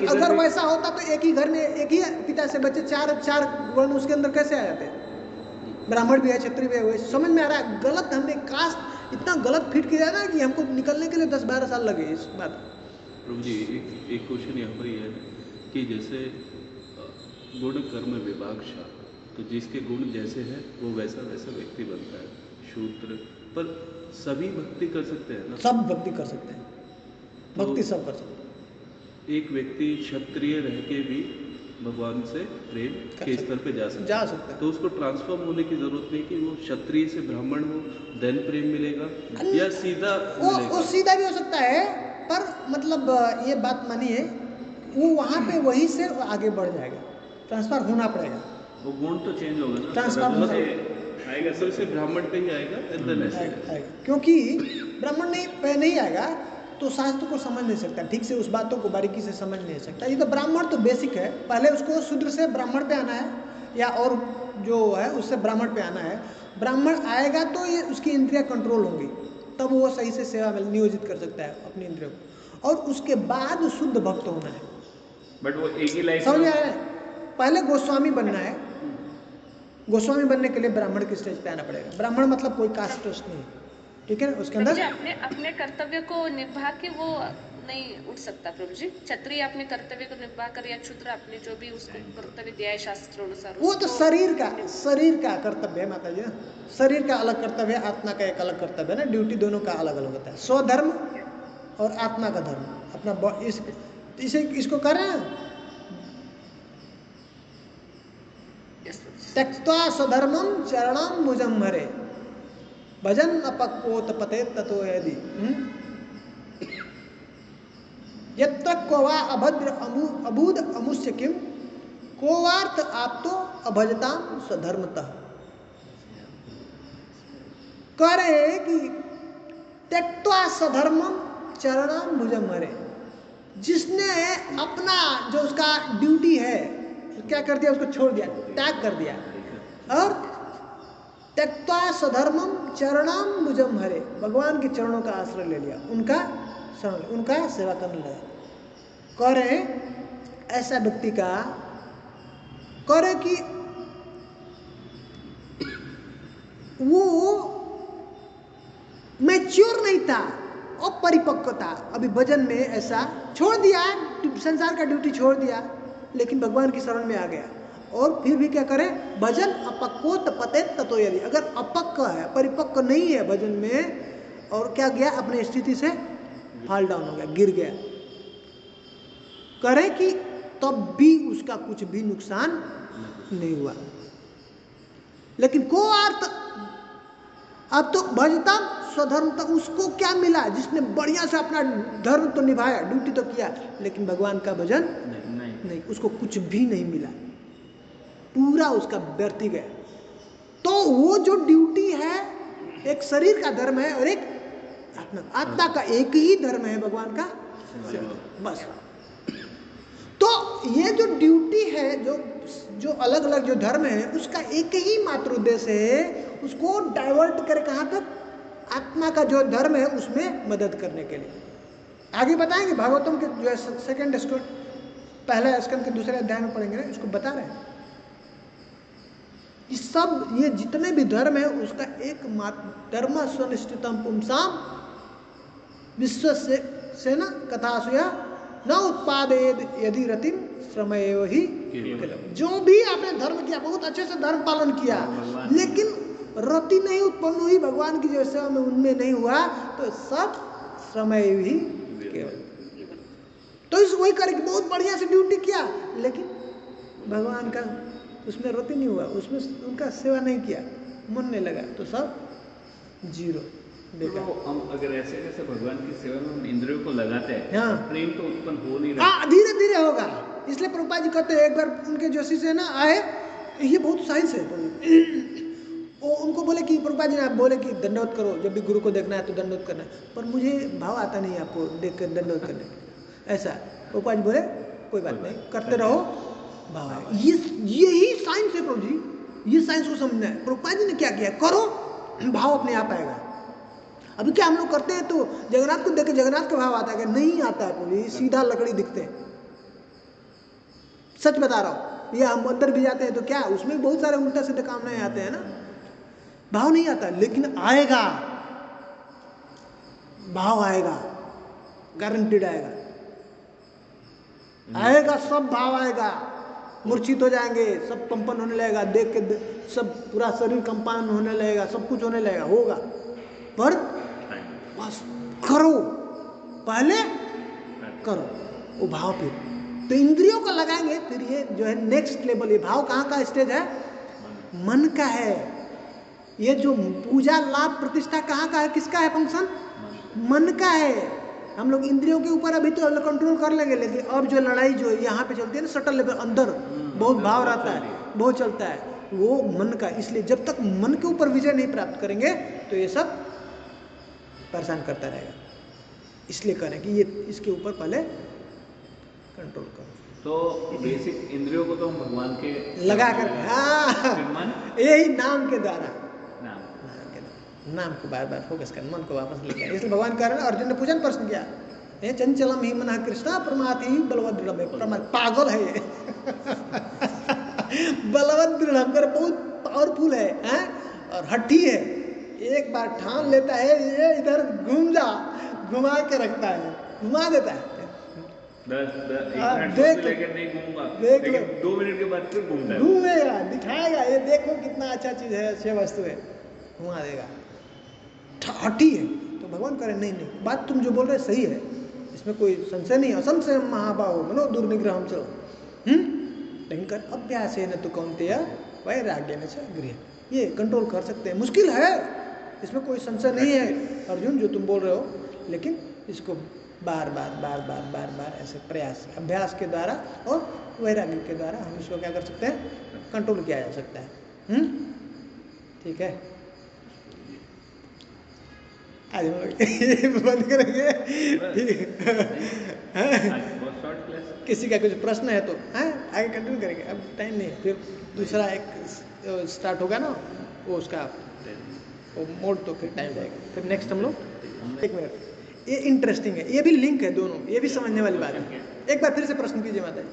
S1: अगर वैसा होता तो एक ही घर में एक ही पिता से बच्चे चार वर्ण उसके अंदर कैसे आ जाते हैं? ब्राह्मण भी है, क्षत्रिय भी है। समझ में आ रहा है? गलत हमने कास्ट इतना गलत फिट किया ना कि हमको निकलने के लिए 10-12 साल लगे इस बात।
S3: प्रभु जी, एक क्वेश्चन यहाँ पर ये है कि जैसे गुण कर्म विभागशा, तो जिसके गुण जैसे हैं वो वैसा वैसा व्यक्ति बनता है, शूद्र। पर सभी भक्ति कर सकते हैं ना? सब
S1: भक्ति कर सकते हैं, भक्ति सब कर सकते हैं।
S3: एक व्यक्ति क्षत्रिय रह के भी भगवान से प्रेम के स्तर पे जा सकता है, तो उसको ट्रांसफॉर्म होने की जरूरत नहीं कि वो क्षत्रिय से ब्राह्मण हो देन प्रेम मिलेगा, या सीधा
S1: वो सीधा भी हो सकता है। पर मतलब ये बात मानिए, वो वहाँ पे वहीं से आगे बढ़ जाएगा, ट्रांसफर होना पड़ेगा।
S2: वो गुण तो चेंज होगा ना,
S1: ट्रांसफर
S3: आएगा, सिर्फ से ब्राह्मण पे ही आएगा,
S1: आएगा। क्योंकि ब्राह्मण नहीं आएगा तो शास्त्र को समझ नहीं सकता ठीक से, उस बातों को बारीकी से समझ नहीं सकता। ये तो ब्राह्मण तो बेसिक है, पहले उसको शूद्र से ब्राह्मण पे आना है, या और जो है उससे ब्राह्मण पे आना है। ब्राह्मण आएगा तो ये उसकी इंद्रियां कंट्रोल होंगी, तब वो सही से सेवा में नियोजित कर सकता है अपनी इंद्रियों को, और उसके बाद शुद्ध भक्त होना है।
S2: बट वो एक ही लाइफ,
S1: समझ आ रहा है? पहले गोस्वामी बनना है, गोस्वामी बनने के लिए ब्राह्मण की स्टेज पे आना पड़ेगा। ब्राह्मण मतलब कोई कास्ट नहीं, ठीक है ना? उसके अंदर
S4: अपने कर्तव्य को निभा के वो नहीं उठ सकता प्रभु जी। क्षत्रिय अपने कर्तव्य को निभा कर, या क्षुद्र अपने जो भी उसको कर्तव्य दिया है शास्त्र अनुसार,
S1: वो तो शरीर का कर्तव्य है माता जी। शरीर का अलग कर्तव्य है, आत्मा का एक अलग कर्तव्य है ना। ड्यूटी दोनों का अलग अलग होता है, स्वधर्म और आत्मा का धर्म अपना। इसको कर रहे हैं, त्यक्त्वा स्वधर्मम चरणम भुजम हरे भजन अपक्वोत पते ततो यदि यत्र कोवा अभद्र अबूद अमुष्य किम कोवार्थ आप तो अभजताम स्वधर्मतः। करे कि त्यक्त्वा स्वधर्मम चरणम भुजम हरे, जिसने अपना जो उसका ड्यूटी है क्या कर दिया, उसको छोड़ दिया, त्याग कर दिया, और त्यक्त्वा स्वधर्मम चरणम भुजम हरे, भगवान के चरणों का आश्रय ले लिया, उनका सेवा करने लगा। करे ऐसा व्यक्ति का, करे कि वो मैच्योर नहीं था, अपरिपक्व था, अभी भजन में ऐसा छोड़ दिया, संसार का ड्यूटी छोड़ दिया, लेकिन भगवान की शरण में आ गया। और फिर भी क्या करे, भजन अपक्वोत पते ततो यदि, अगर अपक्व है, परिपक्व नहीं है भजन में, और क्या गया, अपने स्थिति से फॉल डाउन हो गया, गिर गया, करे कि तब भी उसका कुछ भी नुकसान नहीं हुआ। लेकिन को अर्थ, अब तो भजता स्वधर्म, तो उसको क्या मिला, जिसने बढ़िया से अपना धर्म तो निभाया, ड्यूटी तो किया, लेकिन भगवान का भजन नहीं, उसको कुछ भी नहीं मिला, पूरा उसका व्यर्थ गया। तो वो जो ड्यूटी है, एक शरीर का धर्म है और एक आत्मा का एक ही धर्म है, भगवान का बस। तो ये जो ड्यूटी है, जो अलग अलग जो धर्म है, उसका एक ही मात्र उद्देश्य है, उसको डाइवर्ट करे कहाँ तक, आत्मा का जो धर्म है उसमें मदद करने के लिए। आगे बताएंगे, भागवतम के जो सेकंड स्कंद, पहला स्कंद के दूसरे अध्याय में पढ़ेंगे ना, इसको बता रहे हैं। सब ये जितने भी धर्म है, उसका एक मात्र धर्म स्वनिष्ठितम पुंसाम विश्व से न कथासुया न उत्पादेद यदि रतिम श्रमयो ही केवल। जो भी आपने धर्म किया, बहुत अच्छे से धर्म पालन किया, लेकिन रति नहीं उत्पन्न हुई भगवान की जो सेवा में, उनमें नहीं हुआ, तो सब समय भी केवल। तो इस वही करे कि बहुत बढ़िया से ड्यूटी किया, लेकिन भगवान का उसमें रति नहीं हुआ, उसमें उनका सेवा नहीं किया, मन नहीं लगा, तो सब जीरो।
S2: तो हम अगर ऐसे कैसे भगवान की सेवा में हम इंद्रियों को लगाते हैं,
S1: हाँ।
S2: प्रेम तो उत्पन्न हो नहीं रहा।
S1: हाँ, धीरे धीरे होगा। इसलिए प्रभुपाद जी कहते हैं, एक बार उनके जोशी से ना आए, ये बहुत साइंस है, वो उनको बोले कि प्रभुपाद जी आप बोले कि दंडवत करो, जब भी गुरु को देखना है तो दंडवत करना है, पर मुझे भाव आता नहीं आपको देख कर दंडवत करने का। ऐसा प्रभुपाद जी बोले कोई बात नहीं, करते रहो, भाव आएगा। यही साइंस है प्रभु जी, ये साइंस को समझना है। प्रभुपाद जी ने क्या किया, करो, भाव अपने आप आएगा। अभी क्या हम लोग करते हैं तो जगन्नाथ को देख के जगन्नाथ का भाव आता है, नहीं आता है प्रभु जी, सीधा लकड़ी दिखते हैं। सच बता रहा हूँ, या हम अंदर भी जाते हैं तो क्या उसमें बहुत सारे उल्टा सीधे काम नहीं आते हैं ना, भाव नहीं आता, लेकिन आएगा, भाव आएगा, गारंटीड आएगा, आएगा, सब भाव आएगा। मूर्छित हो जाएंगे, सब कंपन होने लगेगा, देख के सब पूरा शरीर कंपन होने लगेगा, सब कुछ होने लगेगा, होगा, पर बस करो, पहले करो वो भाव पे। तो इंद्रियों को लगाएंगे, फिर ये जो है नेक्स्ट लेवल। ये भाव कहाँ का स्टेज है, मन का है। ये जो पूजा लाभ प्रतिष्ठा कहाँ का है, किसका है फंक्शन, मन का है। हम लोग इंद्रियों के ऊपर अभी तो कंट्रोल कर लेंगे, लेकिन अब जो लड़ाई जो यहाँ पे चलती है ना, सटल लेवल, अंदर बहुत भाव रहता है, बहुत चलता है, वो मन का। इसलिए जब तक मन के ऊपर विजय नहीं प्राप्त करेंगे तो ये सब परेशान करता रहेगा। इसलिए करें कि ये इसके ऊपर पहले कंट्रोल करो।
S2: तो बेसिक इंद्रियों को तो हम भगवान के
S1: लगा कर, हाँ,
S2: मन,
S1: यही नाम के द्वारा,
S2: नाम
S1: नाम को बार बार फोकस कर, मन को वापस लेके आए। इसलिए भगवान कह रहे हैं, अर्जुन ने पूछा प्रश्न किया, ये चंचलम ही मन कृष्णा प्रमाति ही बलवत दृढ़, पागल है ये बलवत दृढ़ बहुत पावरफुल है और हठी है। एक बार ठान लेता है, ये इधर घूम जा, घुमा के रखता है, घुमा देता है।
S2: 1 मिनट लेकर नहीं घूमूंगा, लेकिन 2 मिनट के बाद फिर घूमता है,
S1: घूमेगा, दिखाएगा, ये देखो कितना अच्छा चीज है, अच्छी वस्तु है, घुमा देगा, हठी है। तो भगवान कह रहे नहीं नहीं, बात तुम जो बोल रहे सही है, इसमें कोई संशय नहीं है। असंशय महाबाहो मनो दुर्निग्रहम चलो, लेकिन कर अभ्यास है न तो कौनतेय वैराग्य न च गृह, ये कंट्रोल कर सकते हैं। मुश्किल है, इसमें कोई संशय नहीं है अर्जुन जो तुम बोल रहे हो, लेकिन इसको बार बार बार बार बार बार ऐसे प्रयास अभ्यास के द्वारा और वैराग्य के द्वारा हम इसको क्या कर सकते हैं, कंट्रोल किया जा सकता है। ठीक है, आज हम लोग बंद करेंगे। किसी का कुछ प्रश्न है तो आगे कंटिन्यू करेंगे, अब टाइम नहीं, फिर दूसरा एक स्टार्ट होगा ना, वो उसका वो मोड, तो फिर टाइम जाएगा, फिर नेक्स्ट हम लोग 1 मिनट। ये इंटरेस्टिंग है, ये भी लिंक है दोनों, ये भी समझने वाली बात है। एक बार फिर से प्रश्न कीजिए माता जी।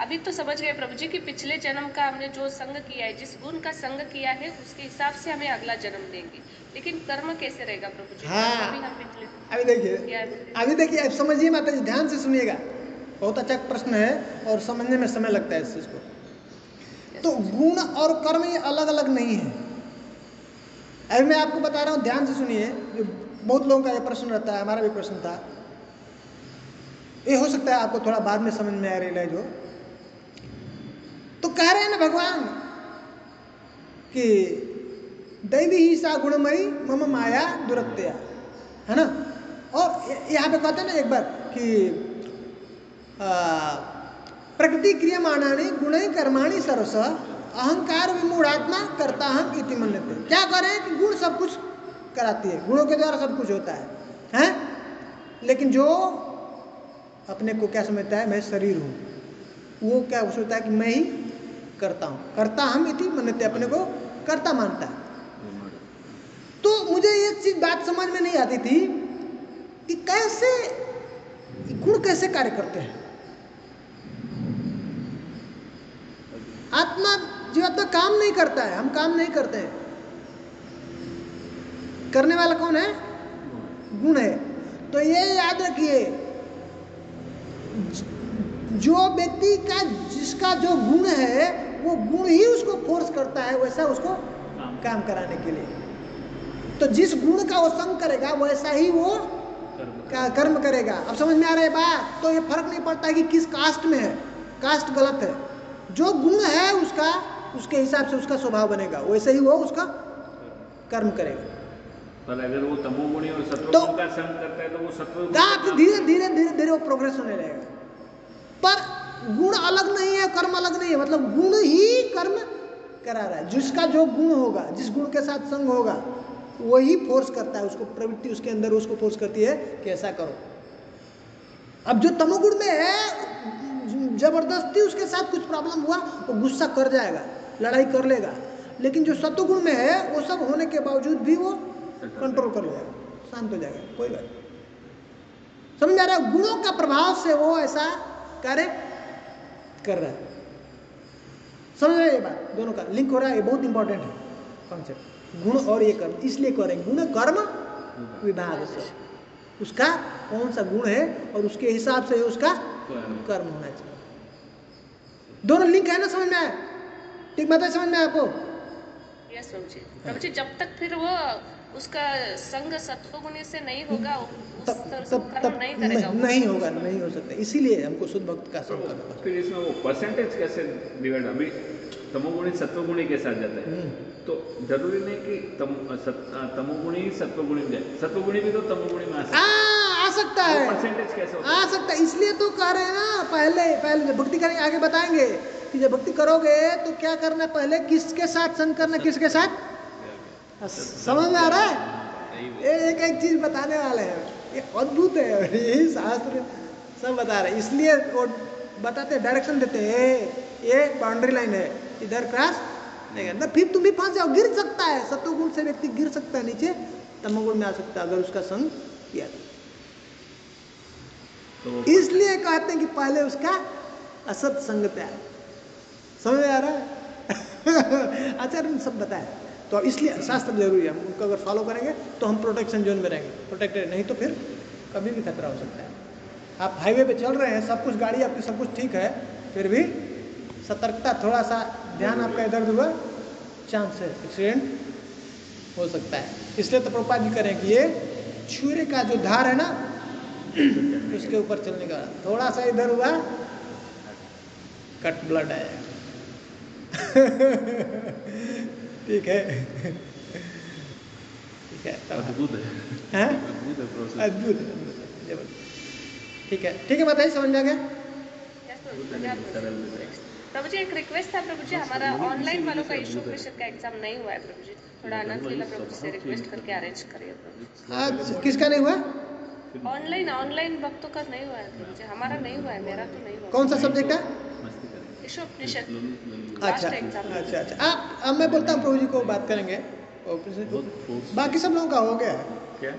S4: अभी तो समझ गए प्रभु जी कि पिछले जन्म का हमने जो संग किया है, जिस गुण का संग किया है, उसके हिसाब से हमें अगला जन्म देंगे, लेकिन कर्म कैसे रहेगा प्रभु जी?
S1: हाँ,
S4: अभी हम पिछले
S1: अभी देखिए, अब समझिए माता जी, ध्यान से सुनिएगा, बहुत अच्छा प्रश्न है और समझने में समय लगता है इस चीज को। तो गुण और कर्म ये अलग अलग नहीं है। अभी मैं आपको बता रहा हूँ, ध्यान से सुनिए, जो बहुत लोगों का ये प्रश्न रहता है, हमारा भी प्रश्न था, ये हो सकता है आपको थोड़ा बाद में समझ में आ रियलाइज हो। तो कह रहे हैं ना भगवान कि दैवी ही सा गुणमयी मम माया दुरत्या, है ना। और यहाँ पे कहते हैं ना एक बार कि प्रकृति क्रियमाणानि गुणै कर्माणि सर्वश अहंकार विमूढ़ात्मा करता हम इति मन्यते। क्या कह रहे हैं कि गुण सब कुछ कराती है, गुणों के द्वारा सब कुछ होता है? लेकिन जो अपने को क्या समझता है, मैं शरीर हूँ, वो क्या सोचता है कि मैं ही करता हूँ, करता हम इति मन्यते, अपने को करता मानता है। तो मुझे एक चीज बात समझ में नहीं आती थी कि कैसे गुण कैसे कार्य करते हैं। आत्मा जीवात्मा काम नहीं करता है, हम काम नहीं करते हैं, करने वाला कौन है? गुण है। तो ये याद रखिए, जो व्यक्ति का जिसका जो गुण है वो गुण ही उसको फोर्स करता है वैसा उसको काम कराने के लिए। तो जिस गुण का वो संग करेगा वैसा ही वो कर्म करेगा। अब समझ में आ रहा है बात? तो ये फर्क नहीं पड़ता कि किस कास्ट में है, कास्ट गलत है। जो गुण है उसका, उसके हिसाब से उसका स्वभाव बनेगा, वैसे ही वो उसका कर्म करेगा।
S2: पर अगर वो तमोगुणी और सत्वगुण का संग करता है तो वो सत्वगुण
S1: धीरे धीरे धीरे धीरे वो प्रोग्रेस होने लगेगा। पर गुण अलग नहीं है, कर्म अलग नहीं है, मतलब गुण ही कर्म करा रहा है। जिसका जो गुण होगा, जिस गुण के साथ संग होगा, वही फोर्स करता है उसको, प्रवृत्ति उसके अंदर उसको फोर्स करती है कि ऐसा करो। अब जो तमोगुण में है, जबरदस्ती उसके साथ कुछ प्रॉब्लम हुआ वो गुस्सा कर जाएगा, लड़ाई कर लेगा। लेकिन जो सत्वगुण में है वो सब होने के बावजूद भी वो कंट्रोल कर लेगा, शांत हो जाएगा, कोई बात नहीं। समझ आ रहा है? गुणों का प्रभाव से वो ऐसा कार्य कर रहा है। समझ रहे हैं ये बात? दोनों का लिंक हो रहा है, ये बहुत इंपॉर्टेंट है कॉन्सेप्ट। गुण और ये कर्म, इसलिए करेंगे गुण कर्म विभाग से, उसका कौन सा गुण है और उसके हिसाब से उसका कर्म होना चाहिए। दोनों लिंक है ना? समझ में आया? ठीक बात है? समझ में आया आपको?
S4: यस प्रभु जी, जब तक फिर वो उसका संग सत्वगुण से नहीं होगा, कर्म नहीं करेगा,
S1: नहीं होगा, नहीं हो सकता। इसीलिए हमको शुद्ध भक्त का संग करना।
S2: फिर इसमें वो परसेंटेज कैसे डिवाइड? अभी तमोगुणी सत्वगुणी के साथ जाता है, तो जरूरी नहीं कि तमोगुणी सत्वगुणी में जाए, सत्वगुणी भी तो तमोगुणी में
S1: आ सकता है।
S2: परसेंटेज कैसे होता
S1: आ सकता है, इसलिए तो कह रहे हैं ना, पहले जब भक्ति करेंगे, आगे बताएंगे कि जब भक्ति करोगे तो क्या करना, पहले किसके साथ संग करना, किसके साथ। समझ में आ रहा है? एक एक चीज बताने वाले हैं, ये अद्भुत है, यही शास्त्र सब बता रहे हैं। इसलिए वो बताते हैं, डायरेक्शन देते हैं, ये बाउंड्री लाइन है, इधर क्रॉस नहीं करना, फिर तुम भी फंस जाओ, गिर सकता है। सत्वगुण से व्यक्ति गिर सकता है नीचे, तमोगुण में आ सकता है अगर उसका संग किया तो। इसलिए कहते हैं कि पहले उसका असत संग त्याग। समझ में आ रहा है? आचार्य ने सब बताया, तो इसलिए शास्त्र जरूरी है। हम उनको अगर फॉलो करेंगे तो हम प्रोटेक्शन जोन में रहेंगे, प्रोटेक्टेड, नहीं तो फिर कभी भी खतरा हो सकता है। आप हाईवे पे चल रहे हैं, सब कुछ गाड़ी आपकी सब कुछ ठीक है, फिर भी सतर्कता, थोड़ा सा ध्यान आपका इधर उधर, चांस है एक्सीडेंट हो सकता है। इसलिए तो प्रभुपाद जी करें कि ये छुरे का जो धार है ना, उसके ऊपर चलने का, थोड़ा सा इधर हुआ कट ब्लड आया। ठीक है, ठीक है,
S3: अद्भुत है, अद्भुत है प्रोसेस,
S1: अद्भुत है, ठीक है, ठीक है, बताइए, समझ में आ गया?
S4: प्रभु जी एक रिक्वेस्ट था प्रभु जी, हमारा ऑनलाइन वालों का ईश्वर परिषद का एग्जाम नहीं हुआ है प्रभु जी, थोड़ा आनंद लीला प्रभु जी से रिक्वेस्ट करके अरेंज करिए प्रभु।
S1: आज किसका नहीं हुआ?
S4: ऑनलाइन भक्तों का नहीं हुआ है प्रभु जी, हमारा नहीं हुआ है, मेरा तो नहीं हुआ।
S1: कौन सा सब्जेक्ट है?
S4: ईश्वर परिषद।
S1: अच्छा अच्छा अच्छा, अब मैं बोलता हूँ प्रभु जी को बात करेंगे, बाकी सब लोगों का हो गया है।
S2: क्या?